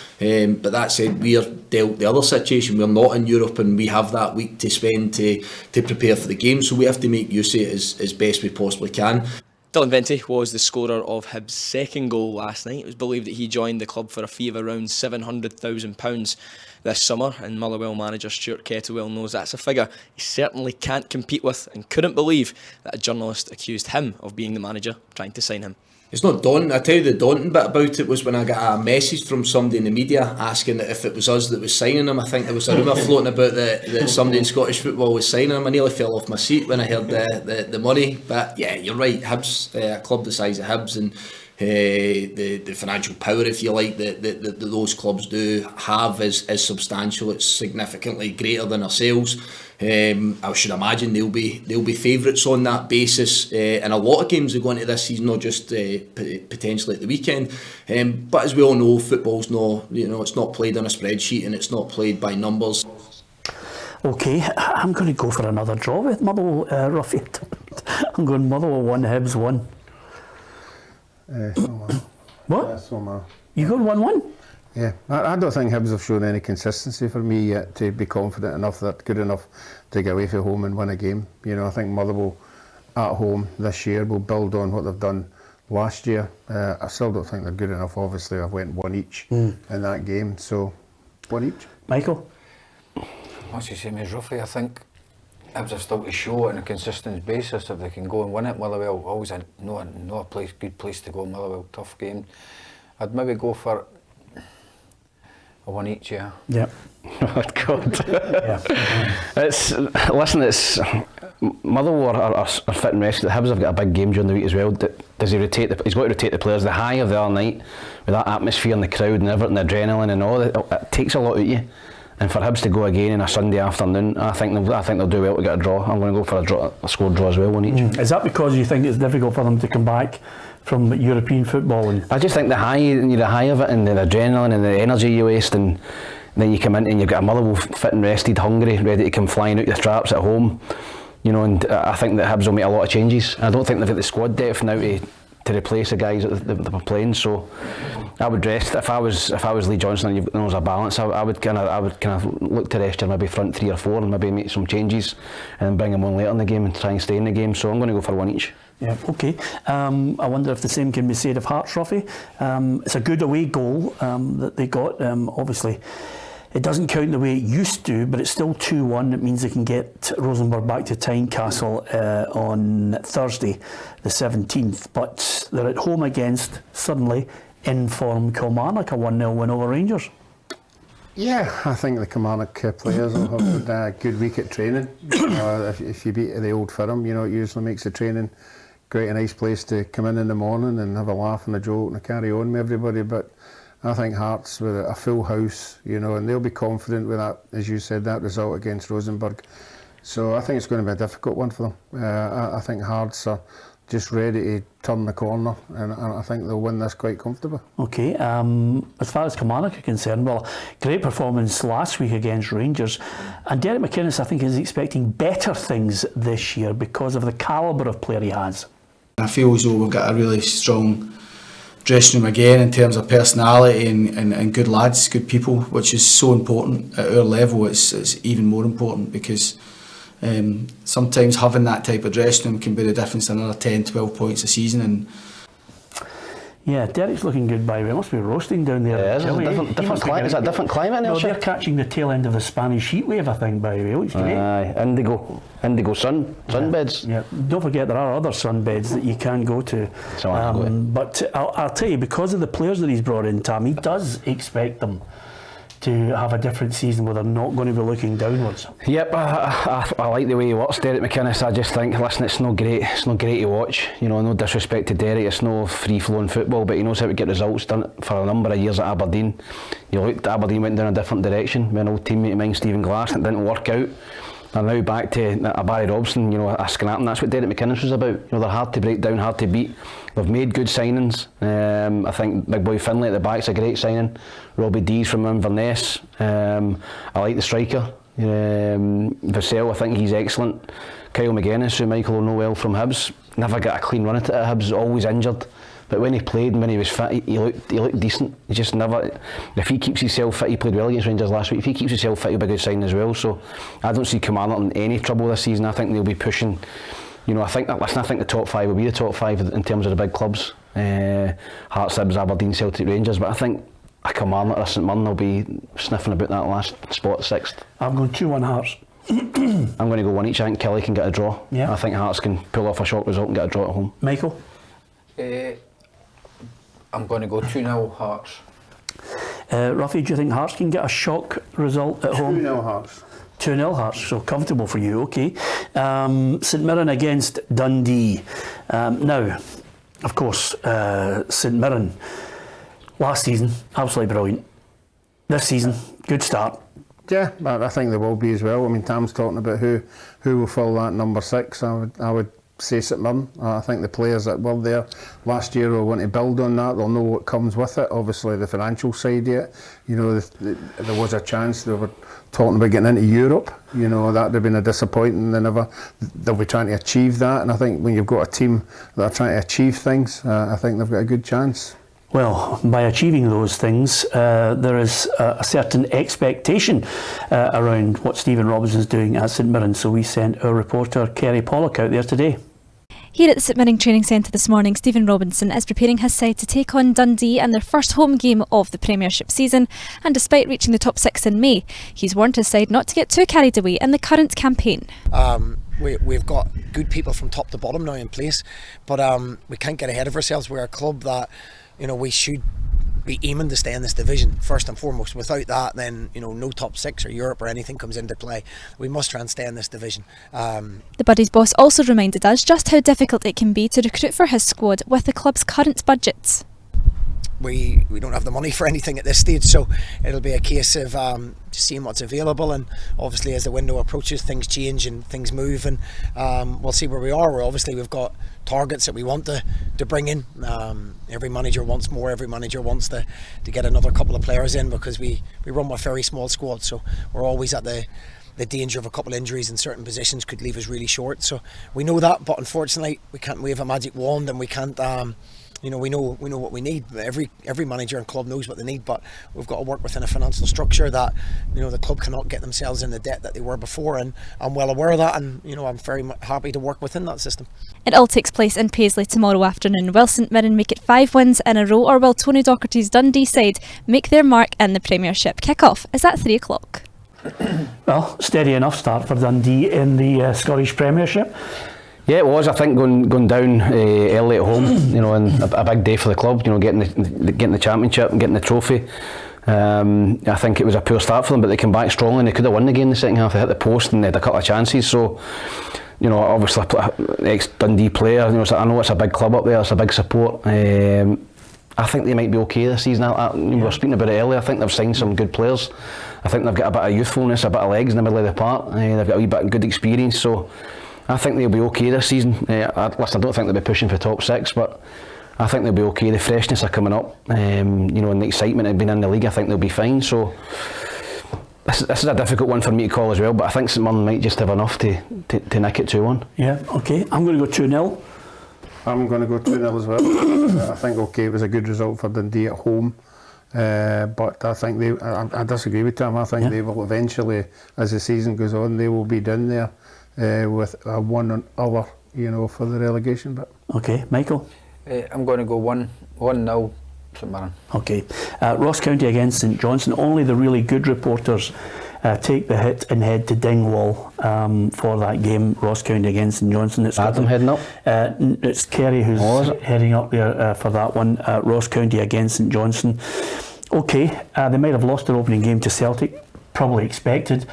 But that said, we are dealt the other situation. We're not in Europe, and we have that week to spend to prepare for the game, so we have to make use of it as best we possibly can. Dylan Vente was the scorer of Hibs' second goal last night. It was believed that he joined the club for a fee of around £700,000 this summer, and Motherwell manager Stuart Kettlewell knows that's a figure he certainly can't compete with, and couldn't believe that a journalist accused him of being the manager trying to sign him. It's not daunting. I tell you, the daunting bit about it was when I got a message from somebody in the media asking if it was us that was signing him. I think there was a rumour floating about that somebody in Scottish football was signing him. I nearly fell off my seat when I heard the money. But yeah, you're right. Hibs, a club the size of Hibs, and the financial power, if you like, that those clubs do have is substantial. It's significantly greater than ourselves. I should imagine they'll be favourites on that basis, and a lot of games are going to this season, not just potentially at the weekend. But as we all know, football's it's not played on a spreadsheet, and it's not played by numbers. Okay, I'm going to go for another draw with Motherwell, Ruffy. I'm going Motherwell 1, Hibs 1. What? Yeah, so you got 1-1? Yeah, I don't think Hibs have shown any consistency for me yet to be confident enough that good enough to get away from home and win a game. I think Motherwell at home this year will build on what they've done last year. I still don't think they're good enough. Obviously, I've went one each in that game, so one each. Michael? Much the same as Ruffy. I think Hibs are still to show on a consistent basis if they can go and win it. Motherwell, always a good place to go. Motherwell, tough game. I'd maybe go for a one each, yeah. Yeah. Oh God. Yeah. It's Motherwell are fit and rested. The Hibs have got a big game during the week as well. Does he rotate? He's got to rotate the players. The high of the other night with that atmosphere and the crowd and everything, the adrenaline and all that, it takes a lot out of you. And for Hibs to go again on a Sunday afternoon, I think they'll do well to get a draw. I'm going to go for a score draw as well on each. Is that because you think it's difficult for them to come back from European football? And I just think the high of it, and the adrenaline and the energy you waste, and then you come in and you've got a Motherwell fit and rested, hungry, ready to come flying out your traps at home. And I think that Hibs will make a lot of changes. I don't think they've got the squad depth now to replace the guys that they're playing. So I would rest if I was Lee Johnstone and there's a balance. I would kind of look to rest your maybe front 3 or 4 and maybe make some changes and then bring them on later in the game and try and stay in the game. So I'm going to go for one each. Yeah, okay. I wonder if the same can be said of Hearts, Ruffy. It's a good away goal that they got. Obviously, it doesn't count the way it used to, but it's still 2-1. It means they can get Rosenborg back to Tynecastle on Thursday, the 17th. But they're at home against, suddenly, in-form Kilmarnock, a 1-0 win over Rangers. Yeah, I think the Kilmarnock players will have a good week at training. If you beat the Old Firm, it usually makes the training quite a nice place to come in the morning and have a laugh and a joke and carry on with everybody. But I think Hearts with a full house, and they'll be confident with that, as you said, that result against Rosenborg. So I think it's going to be a difficult one for them. I think Hearts are just ready to turn the corner, and I think they'll win this quite comfortably. Okay, as far as Kilmarnock are concerned, well, great performance last week against Rangers, and Derek McInnes, I think, is expecting better things this year because of the calibre of player he has. I feel as though we've got a really strong dressing room again in terms of personality and good lads, good people, which is so important at our level. It's even more important because sometimes having that type of dressing room can be the difference in another 10-12 points a season. And yeah, Derek's looking good, by the way. It must be roasting down there. Yeah, different climate. Is that a different climate now? No, they're catching the tail end of the Spanish heat wave, I think, by the way. Looks great. Aye, indigo sunbeds. Yeah, don't forget there are other sunbeds that you can go to. But I'll tell you, because of the players that he's brought in, Tam, he does expect them to have a different season where they're not going to be looking downwards. Yep, I like the way he works, Derek McInnes. I just think, listen, it's not great to watch. No disrespect to Derek, it's no free-flowing football, but he knows how to get results done for a number of years at Aberdeen. You looked, Aberdeen went down a different direction with an old teammate of mine, Stephen Glass, and it didn't work out. They're now back to a Barry Robson, a scrapping. That's what Derek McInnes was about. They're hard to break down, hard to beat. They've made good signings. I think Big Boy Finlay at the back's a great signing. Robbie Dees from Inverness. I like the striker. Vassell, I think he's excellent. Kyle McGuinness, who Michael will know well from Hibs, never got a clean run at it at Hibs, always injured. But when he played and when he was fit, he looked decent. He just never. If he keeps himself fit, he played well against Rangers last week. If he keeps himself fit, he'll be a good sign as well. So I don't see Kilmarnock in any trouble this season. I think they'll be pushing. I think the top 5 will be the top 5 in terms of the big clubs. Hearts, Hibs, Aberdeen, Celtic, Rangers. But I think a Kilmarnock or St Mirren will be sniffing about that last spot, 6th. I'm going 2-1 Hearts. I'm going to go one each. I think Kelly can get a draw. Yeah. I think Hearts can pull off a shock result and get a draw at home. Michael? I'm going to go 2-0 Hearts. Ruffy, do you think Hearts can get a shock result at home? 2-0 Hearts. 2-0 Hearts, so comfortable for you, okay. St Mirren against Dundee. Now, of course, St Mirren, last season, absolutely brilliant. This season, good start. Yeah, I think they will be as well. I mean, Tam's talking about who will fill that number 6. I would say St Mirren. I think the players that were there last year will want to build on that. They'll know what comes with it. Obviously, the financial side yet. There was a chance they were talking about getting into Europe. That would have been a disappointing. They'll be trying to achieve that. And I think when you've got a team that are trying to achieve things, I think they've got a good chance. Well, by achieving those things, there is a certain expectation around what Stephen Robinson's doing at St Mirren. So we sent our reporter Kerry Pollock out there today. Here at the St Mirren Training Centre this morning, Stephen Robinson is preparing his side to take on Dundee in their first home game of the Premiership season, and despite reaching the top 6 in May, he's warned his side not to get too carried away in the current campaign. We've got good people from top to bottom now in place, but we can't get ahead of ourselves. We're a club that we should be aiming to stay in this division first and foremost. Without that, then no top 6 or Europe or anything comes into play. We must try and stay in this division. The Buddies boss also reminded us just how difficult it can be to recruit for his squad with the club's current budgets. we don't have the money for anything at this stage, so it'll be a case of just seeing what's available, and obviously as the window approaches, things change and things move, and we'll see where we are. We've got targets that we want to bring in. Every manager wants more. Every manager wants to get another couple of players in, because we run with a very small squad, so we're always at the danger of a couple of injuries in certain positions could leave us really short. So we know that, but unfortunately we can't wave a magic wand, and we can't we know what we need. Every manager and club knows what they need, but we've got to work within a financial structure that the club cannot get themselves in the debt that they were before, and I'm well aware of that, and I'm very happy to work within that system. It all takes place in Paisley tomorrow afternoon. Will St Mirren make it 5 wins in a row, or will Tony Docherty's Dundee side make their mark in the Premiership? Kick-off is at 3 o'clock. Well, steady enough start for Dundee in the Scottish Premiership. Yeah, it was. I think going down early at home, and a big day for the club. Getting the championship and getting the trophy. I think it was a poor start for them, but they came back strongly and they could have won the game in the second half. They hit the post and they had a couple of chances. So, obviously, ex-Dundee player. So I know it's a big club up there. It's a big support. I think they might be okay this season. We were speaking about it earlier. I think they've signed some good players. I think they've got a bit of youthfulness, a bit of legs in the middle of the park. They've got a wee bit of good experience, so I think they'll be okay this season. I don't think they'll be pushing for top 6, but I think they'll be okay. The freshness are coming up, and the excitement of being in the league, I think they'll be fine. So this is a difficult one for me to call as well, but I think St Mirren might just have enough to nick it 2-1. Yeah, okay. I'm going to go 2-0. I'm going to go 2-0 as well. I think it was a good result for Dundee at home. But I think I disagree with Tim. I think they will eventually, as the season goes on, they will be down there with one other, for the relegation bit. Okay, Michael? I'm going to go 1-0 St Mirren. Okay. Ross County against St Johnstone. Only the really good reporters take the hit and head to Dingwall for that game. Ross County against St Johnstone. It's Adam heading up? It's Kerry who's heading up there for that one. Ross County against St Johnstone. Okay, they might have lost their opening game to Celtic, probably expected,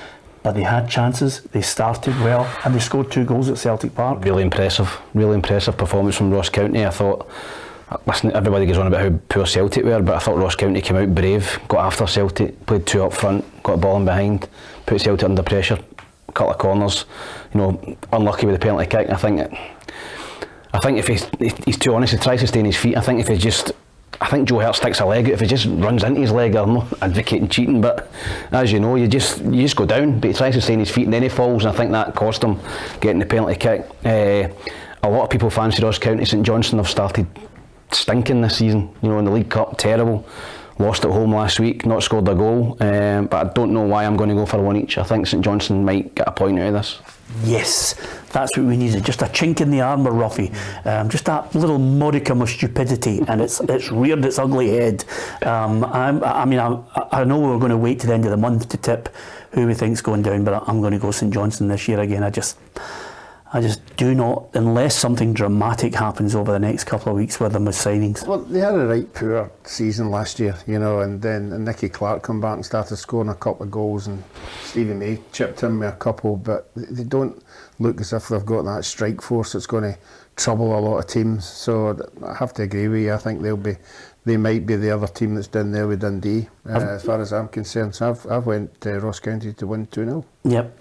but they had chances. They started well and they scored 2 goals at Celtic Park. Really impressive performance from Ross County. I thought, listen, everybody goes on about how poor Celtic were, but I thought Ross County came out brave, got after Celtic, played 2 up front, got a ball in behind, put Celtic under pressure, a couple of corners, unlucky with the penalty kick. I think if he's too honest, he tries to stay on his feet. I think Joe Hart sticks a leg out. If he just runs into his leg, I'm not advocating cheating, but as you know, you just go down, but he tries to stay on his feet and then he falls, and I think that cost him getting the penalty kick. A lot of people fancy Ross County. St Johnstone have started stinking this season, in the League Cup, terrible. Lost at home last week, not scored a goal, but I don't know why I'm going to go for 1 each. I think St Johnstone might get a point out of this. Yes, that's what we needed. Just a chink in the armour, Ruffy. Just that little modicum of stupidity, and it's reared its ugly head. I know we're going to wait to the end of the month to tip who we think's going down, but I'm going to go St Johnstone this year again. I just do not, unless something dramatic happens over the next couple of weeks with them with signings. Well, they had a right poor season last year, and then Nicky Clark come back and started scoring a couple of goals, and Stevie May chipped in with a couple, but they don't look as if they've got that strike force that's going to trouble a lot of teams. So I have to agree with you. I think they might be the other team that's down there with Dundee, as far as I'm concerned. So I've went to Ross County to win 2-0. Yep.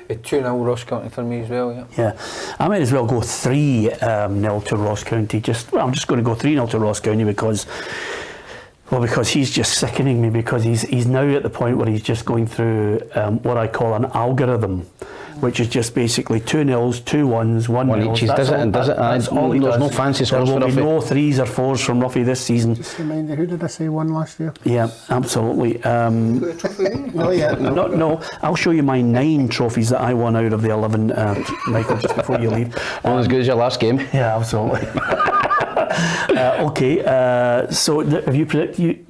2-0 Ross County for me as well, yeah. I might as well go 3-0 to Ross County. I'm just going to go 3-0 to Ross County because he's just sickening me, because he's now at the point where he's just going through what I call an algorithm, which is just basically 2-0s, 2-1s, 1-0s. That's all he does. There's no fancy scores for Ruffy. There will be Ruffy. no 3s or 4s from Ruffy this season. Just remind me, who did I say won last year? Yeah, absolutely. No, no. I'll show you my 9 trophies that I won out of the 11, Michael, just before you leave. Not as good as your last game. Yeah, absolutely. Okay, so have you predicted?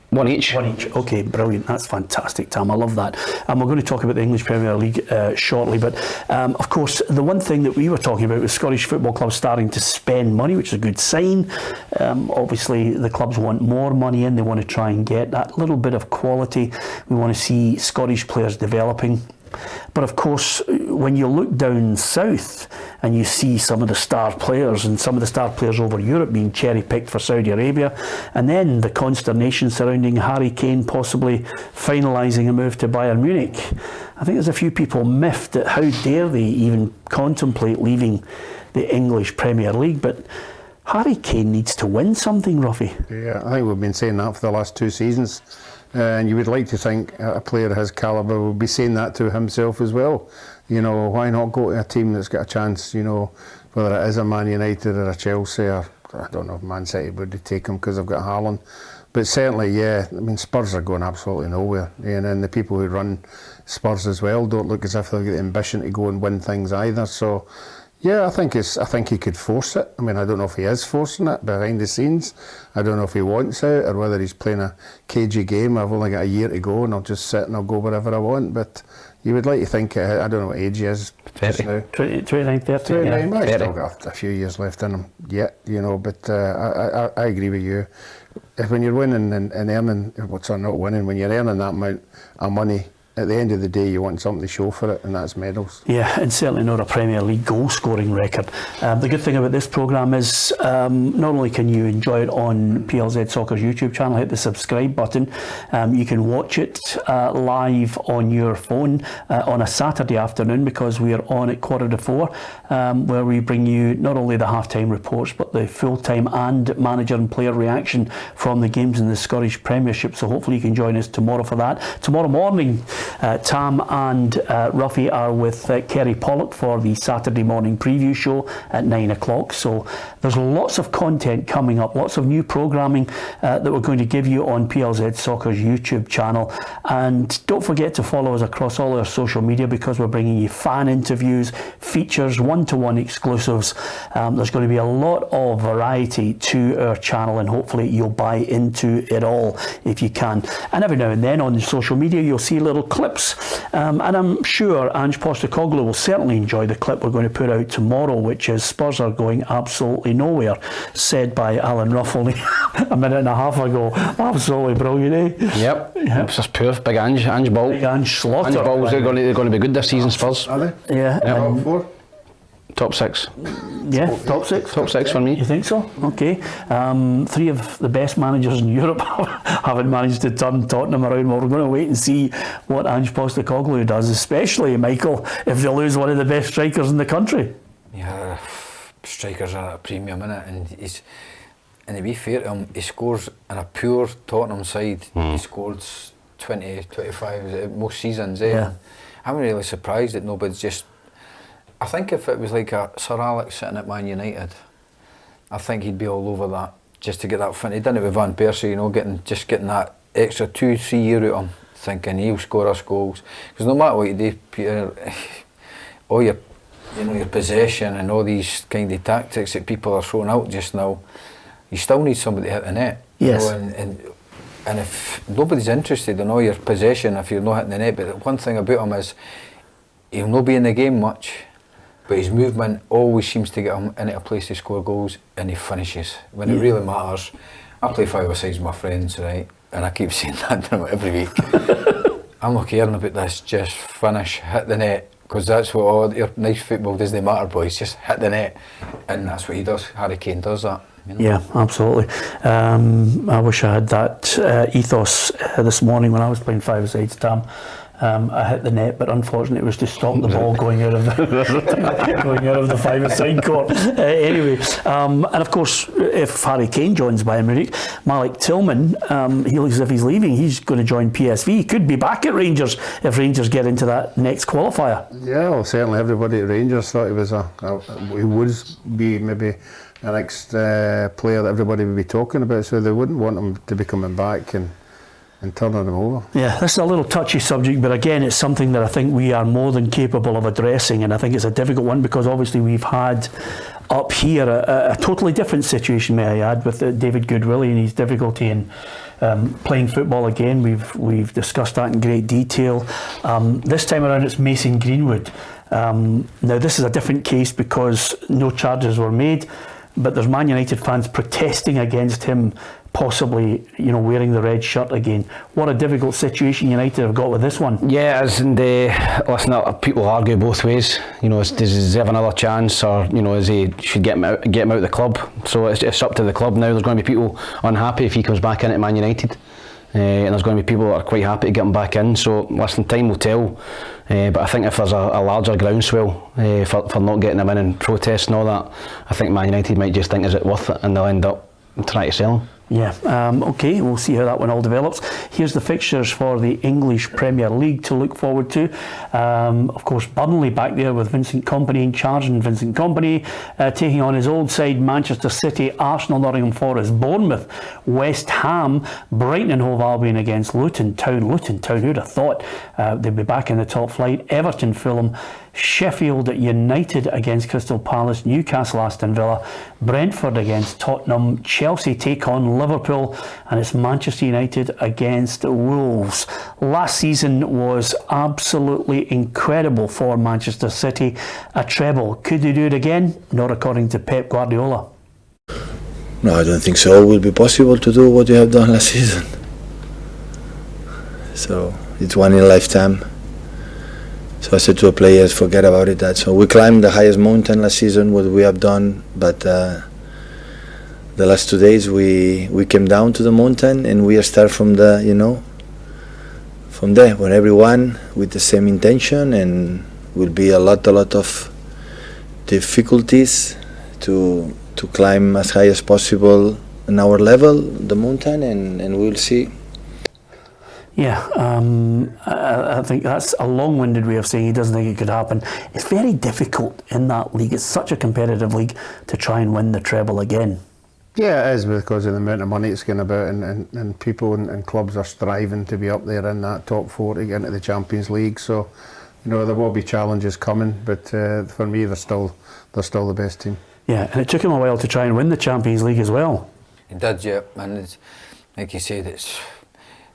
1 each. 1 each. Okay, brilliant. That's fantastic, Tam. I love that. And we're going to talk about the English Premier League shortly. But of course, the one thing that we were talking about was Scottish football clubs starting to spend money, which is a good sign. Obviously, the clubs want more money in. They want to try and get that little bit of quality. We want to see Scottish players developing. But of course, when you look down south and you see some of the star players and some of the star players over Europe being cherry-picked for Saudi Arabia, and then the consternation surrounding Harry Kane possibly finalising a move to Bayern Munich, I think there's a few people miffed at how dare they even contemplate leaving the English Premier League. But Harry Kane needs to win something, Ruffy. Yeah, I think we've been saying that for the last 2 seasons. And you would like to think a player of his calibre would be saying that to himself as well. You know, why not go to a team that's got a chance, you know, whether it is a Man United or a Chelsea, or I don't know if Man City would take him because they've got Haaland. But certainly, yeah, I mean, Spurs are going absolutely nowhere. And then the people who run Spurs as well don't look as if they've got the ambition to go and win things either. So, yeah, I think he could force it. I mean, I don't know if he is forcing it behind the scenes. I don't know if he wants out or whether he's playing a cagey game. I've only got a year to go and I'll just sit and I'll go wherever I want. But you would like to think, I don't know what age he is 30. now. 29, 30. 29, Yeah. he's still got a few years left in him yet, you know. But I agree with you. If when you're winning and earning, what's not winning, when you're earning that amount of money, at the end of the day, you want something to show for it, and that's medals. Yeah, and certainly not a Premier League goal-scoring record. The good thing about this programme is not only can you enjoy it on PLZ Soccer's YouTube channel, hit the subscribe button, you can watch it live on your phone on a Saturday afternoon, because we are on at 4:45, where we bring you not only the half-time reports, but the full-time and manager and player reaction from the games in the Scottish Premiership. So hopefully you can join us tomorrow for that. Tomorrow morning, Tam and Ruffy are with Kerry Pollock for the Saturday morning preview show at 9 o'clock. So there's lots of content coming up, lots of new programming that we're going to give you on PLZ Soccer's YouTube channel. And don't forget to follow us across all our social media, because we're bringing you fan interviews, features, one-to-one exclusives. There's going to be a lot of variety to our channel, and hopefully you'll buy into it all if you can. And every now and then on social media you'll see little clips, and I'm sure Ange Postecoglou will certainly enjoy the clip we're going to put out tomorrow, which is Spurs are going absolutely nowhere, said by Alan Ruffle a minute and a half ago. Absolutely brilliant, eh? Yep. It's just poor. Big Ange Ball. Big Ange slaughter. Ange Balls, they're going to be good this season, Spurs. Are they? Yeah. Top 6. Yeah, top 6. Top 6 for me. You think so? Okay. 3 of the best managers in Europe haven't managed to turn Tottenham around. Well, we're going to wait and see what Ange Postecoglou does, especially, Michael, if they lose one of the best strikers in the country. Yeah, strikers are at a premium, innit? And to be fair to him, he scores in a pure Tottenham side. He scored 20, 25 most seasons. Yeah. I'm really surprised that nobody's just... I think if it was like a Sir Alex sitting at Man United, I think he'd be all over that, just to get that fin. He done it with Van Persie, you know, getting that extra 2-3 year out of him, thinking he'll score us goals. Because no matter what you do, Peter, all your possession and all these kind of tactics that people are throwing out just now, you still need somebody to hit the net. Yes. You know, and if nobody's interested in all your possession, if you're not hitting the net, but one thing about him is he'll not be in the game much, but his movement always seems to get him into a place to score goals, and he finishes when it really matters. I play 5-a-side with my friends, right, and I keep saying that to them every week. I'm not caring about this, just finish, hit the net, because that's what all your nice football doesn't matter, boys, just hit the net, and that's what he does. Harry Kane does that. You know? Yeah, absolutely. I wish I had that ethos this morning when I was playing 5-a-side, Tam. I hit the net, but unfortunately it was to stop the ball going out of the 5-a-side court. Anyway, and of course, if Harry Kane joins Bayern Munich, Malik Tillman, he looks as if he's leaving. He's going to join PSV. He could be back at Rangers if Rangers get into that next qualifier. Yeah, well, certainly everybody at Rangers thought he was he would be maybe the next player that everybody would be talking about, so they wouldn't want him to be coming back and turning them over. Yeah, this is a little touchy subject, but again, it's something that I think we are more than capable of addressing, and I think it's a difficult one because obviously we've had up here a totally different situation, may I add, with David Goodwillie and his difficulty in playing football again. We've discussed that in great detail. This time around it's Mason Greenwood. Now this is a different case because no charges were made, but there's Man United fans protesting against him possibly, wearing the red shirt again. What a difficult situation United have got with this one. Yeah, it is, and listen, people argue both ways. Does he have another chance, or is he should get him out of the club? So it's up to the club now. There's going to be people unhappy if he comes back into Man United, and there's going to be people that are quite happy to get him back in. So listen, time will tell. But I think if there's a larger groundswell for not getting him in and protest and all that, I think Man United might just think, is it worth it, and they'll end up trying to sell him. Yeah, okay, we'll see how that one all develops. Here's the fixtures for the English Premier League to look forward to. Of course, Burnley back there with Vincent Kompany in charge, and Vincent Kompany taking on his old side, Manchester City, Arsenal, Nottingham Forest, Bournemouth, West Ham, Brighton and Hove Albion against Luton Town. Luton Town, who'd have thought they'd be back in the top flight. Everton, Fulham, Sheffield United against Crystal Palace, Newcastle, Aston Villa, Brentford against Tottenham, Chelsea take on Liverpool, and it's Manchester United against Wolves. Last season was absolutely incredible for Manchester City, a treble. Could they do it again? Not according to Pep Guardiola. No, I don't think so. It will be possible to do what you have done last season. So it's one in a lifetime. So I said to the players, forget about it. So we climbed the highest mountain last season, what we have done, but the last 2 days we came down to the mountain, and we start from from there, when everyone with the same intention, and will be a lot of difficulties to climb as high as possible in our level, the mountain, and we'll see. Yeah, I think that's a long-winded way of saying he doesn't think it could happen. It's very difficult in that league. It's such a competitive league to try and win the treble again. Yeah, it is, because of the amount of money it's going about, and people and clubs are striving to be up there in that top four to get into the Champions League. So, there will be challenges coming, but for me, they're still the best team. Yeah, and it took him a while to try and win the Champions League as well. He did, yeah, and it's, like you said, it's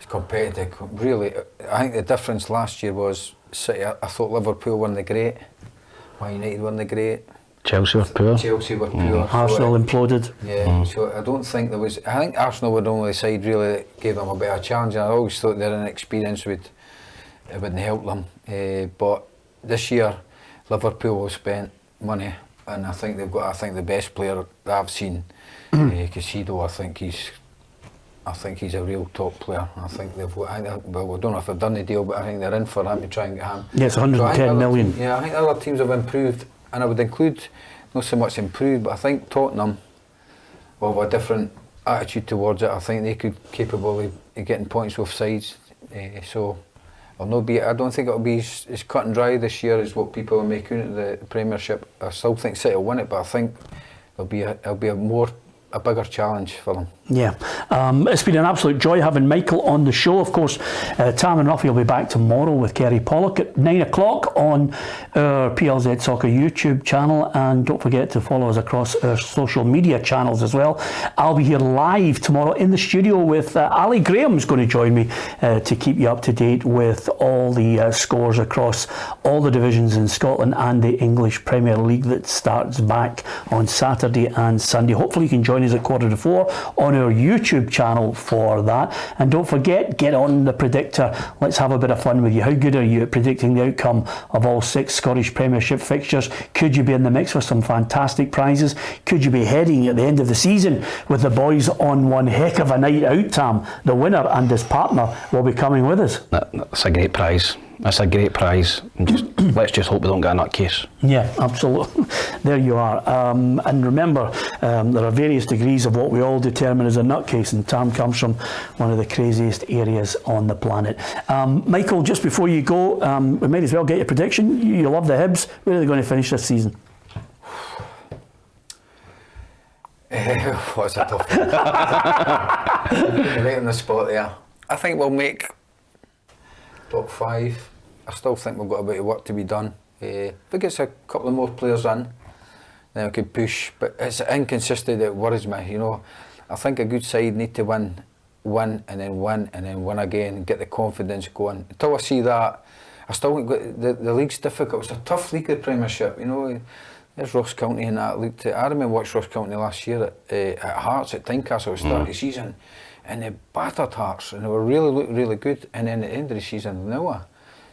competitive. Really, I think the difference last year was City. I thought Liverpool won the great, Man United won the great, Chelsea were poor. Chelsea were poor. Arsenal imploded. Yeah, so I don't think there was. I think Arsenal were the only side really that gave them a better challenge. I always thought their inexperience wouldn't help them. But this year, Liverpool have spent money, and I think they've got. I think the best player that I've seen, Casido. I think he's a real top player. I think they've. I don't know if they've done the deal, but I think they're in for him to try and get him. Yeah, it's 110 million. Yeah, I think other teams have improved, and I would include not so much improved, but I think Tottenham will have a different attitude towards it. I think they could capable of getting points both sides. So I don't think it'll be as cut and dry this year as what people are making it the Premiership. I still think City will win it, but I think it'll be a bigger challenge for them. Yeah, it's been an absolute joy having Michael on the show. Of course, Tam and Ruffy will be back tomorrow with Kerry Pollock at 9 o'clock on our PLZ Soccer YouTube channel, and don't forget to follow us across our social media channels as well. I'll be here live tomorrow in the studio with Ali Graham's going to join me to keep you up to date with all the scores across all the divisions in Scotland and the English Premier League that starts back on Saturday and Sunday. Hopefully you can join us at 4:45 on our YouTube channel for that. And don't forget, get on the predictor. Let's have a bit of fun with you. How good are you at predicting the outcome of all 6 Scottish Premiership fixtures? Could you be in the mix for some fantastic prizes? Could you be heading at the end of the season with the boys on one heck of a night out, Tam? The winner and his partner will be coming with us. That's a great prize. That's a great prize. Let's just hope we don't get a nutcase. Yeah, absolutely. There you are. And remember, there are various degrees of what we all determine as a nutcase, and Tam comes from one of the craziest areas on the planet. Michael, just before you go, we might as well get your prediction. You love the Hibs. Where are they going to finish this season? What's a tough one? Right on the spot there. I think we'll make top 5. I still think we've got a bit of work to be done. If we get a couple of more players in, then we could push. But it's inconsistent that worries me. I think a good side need to win, and then win, and then win again, and get the confidence going. Until I see that, I still think the league's difficult. It's a tough league, the Premiership. There's Ross County and that looked at. I remember watching Ross County last year at Hearts at Tynecastle at the start of the season, and they battered Hearts, and they were really good. And then at the end of the season, nowhere.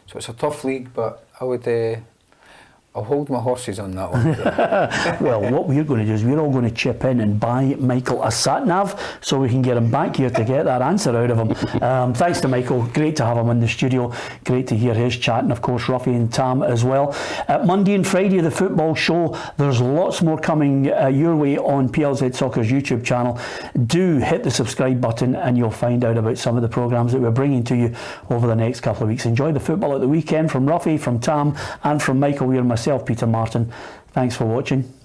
So it's a tough league, but I would. I'll hold my horses on that one. Well, what we're going to do is we're all going to chip in and buy Michael a sat-nav so we can get him back here to get that answer out of him. Thanks to Michael. Great to have him in the studio. Great to hear his chat, and of course Ruffy and Tam as well. Monday and Friday, the football show. There's lots more coming your way on PLZ Soccer's YouTube channel. Do hit the subscribe button and you'll find out about some of the programmes that we're bringing to you over the next couple of weeks. Enjoy the football at the weekend from Ruffy, from Tam and from Michael Weir and myself, Peter Martin. Thanks for watching.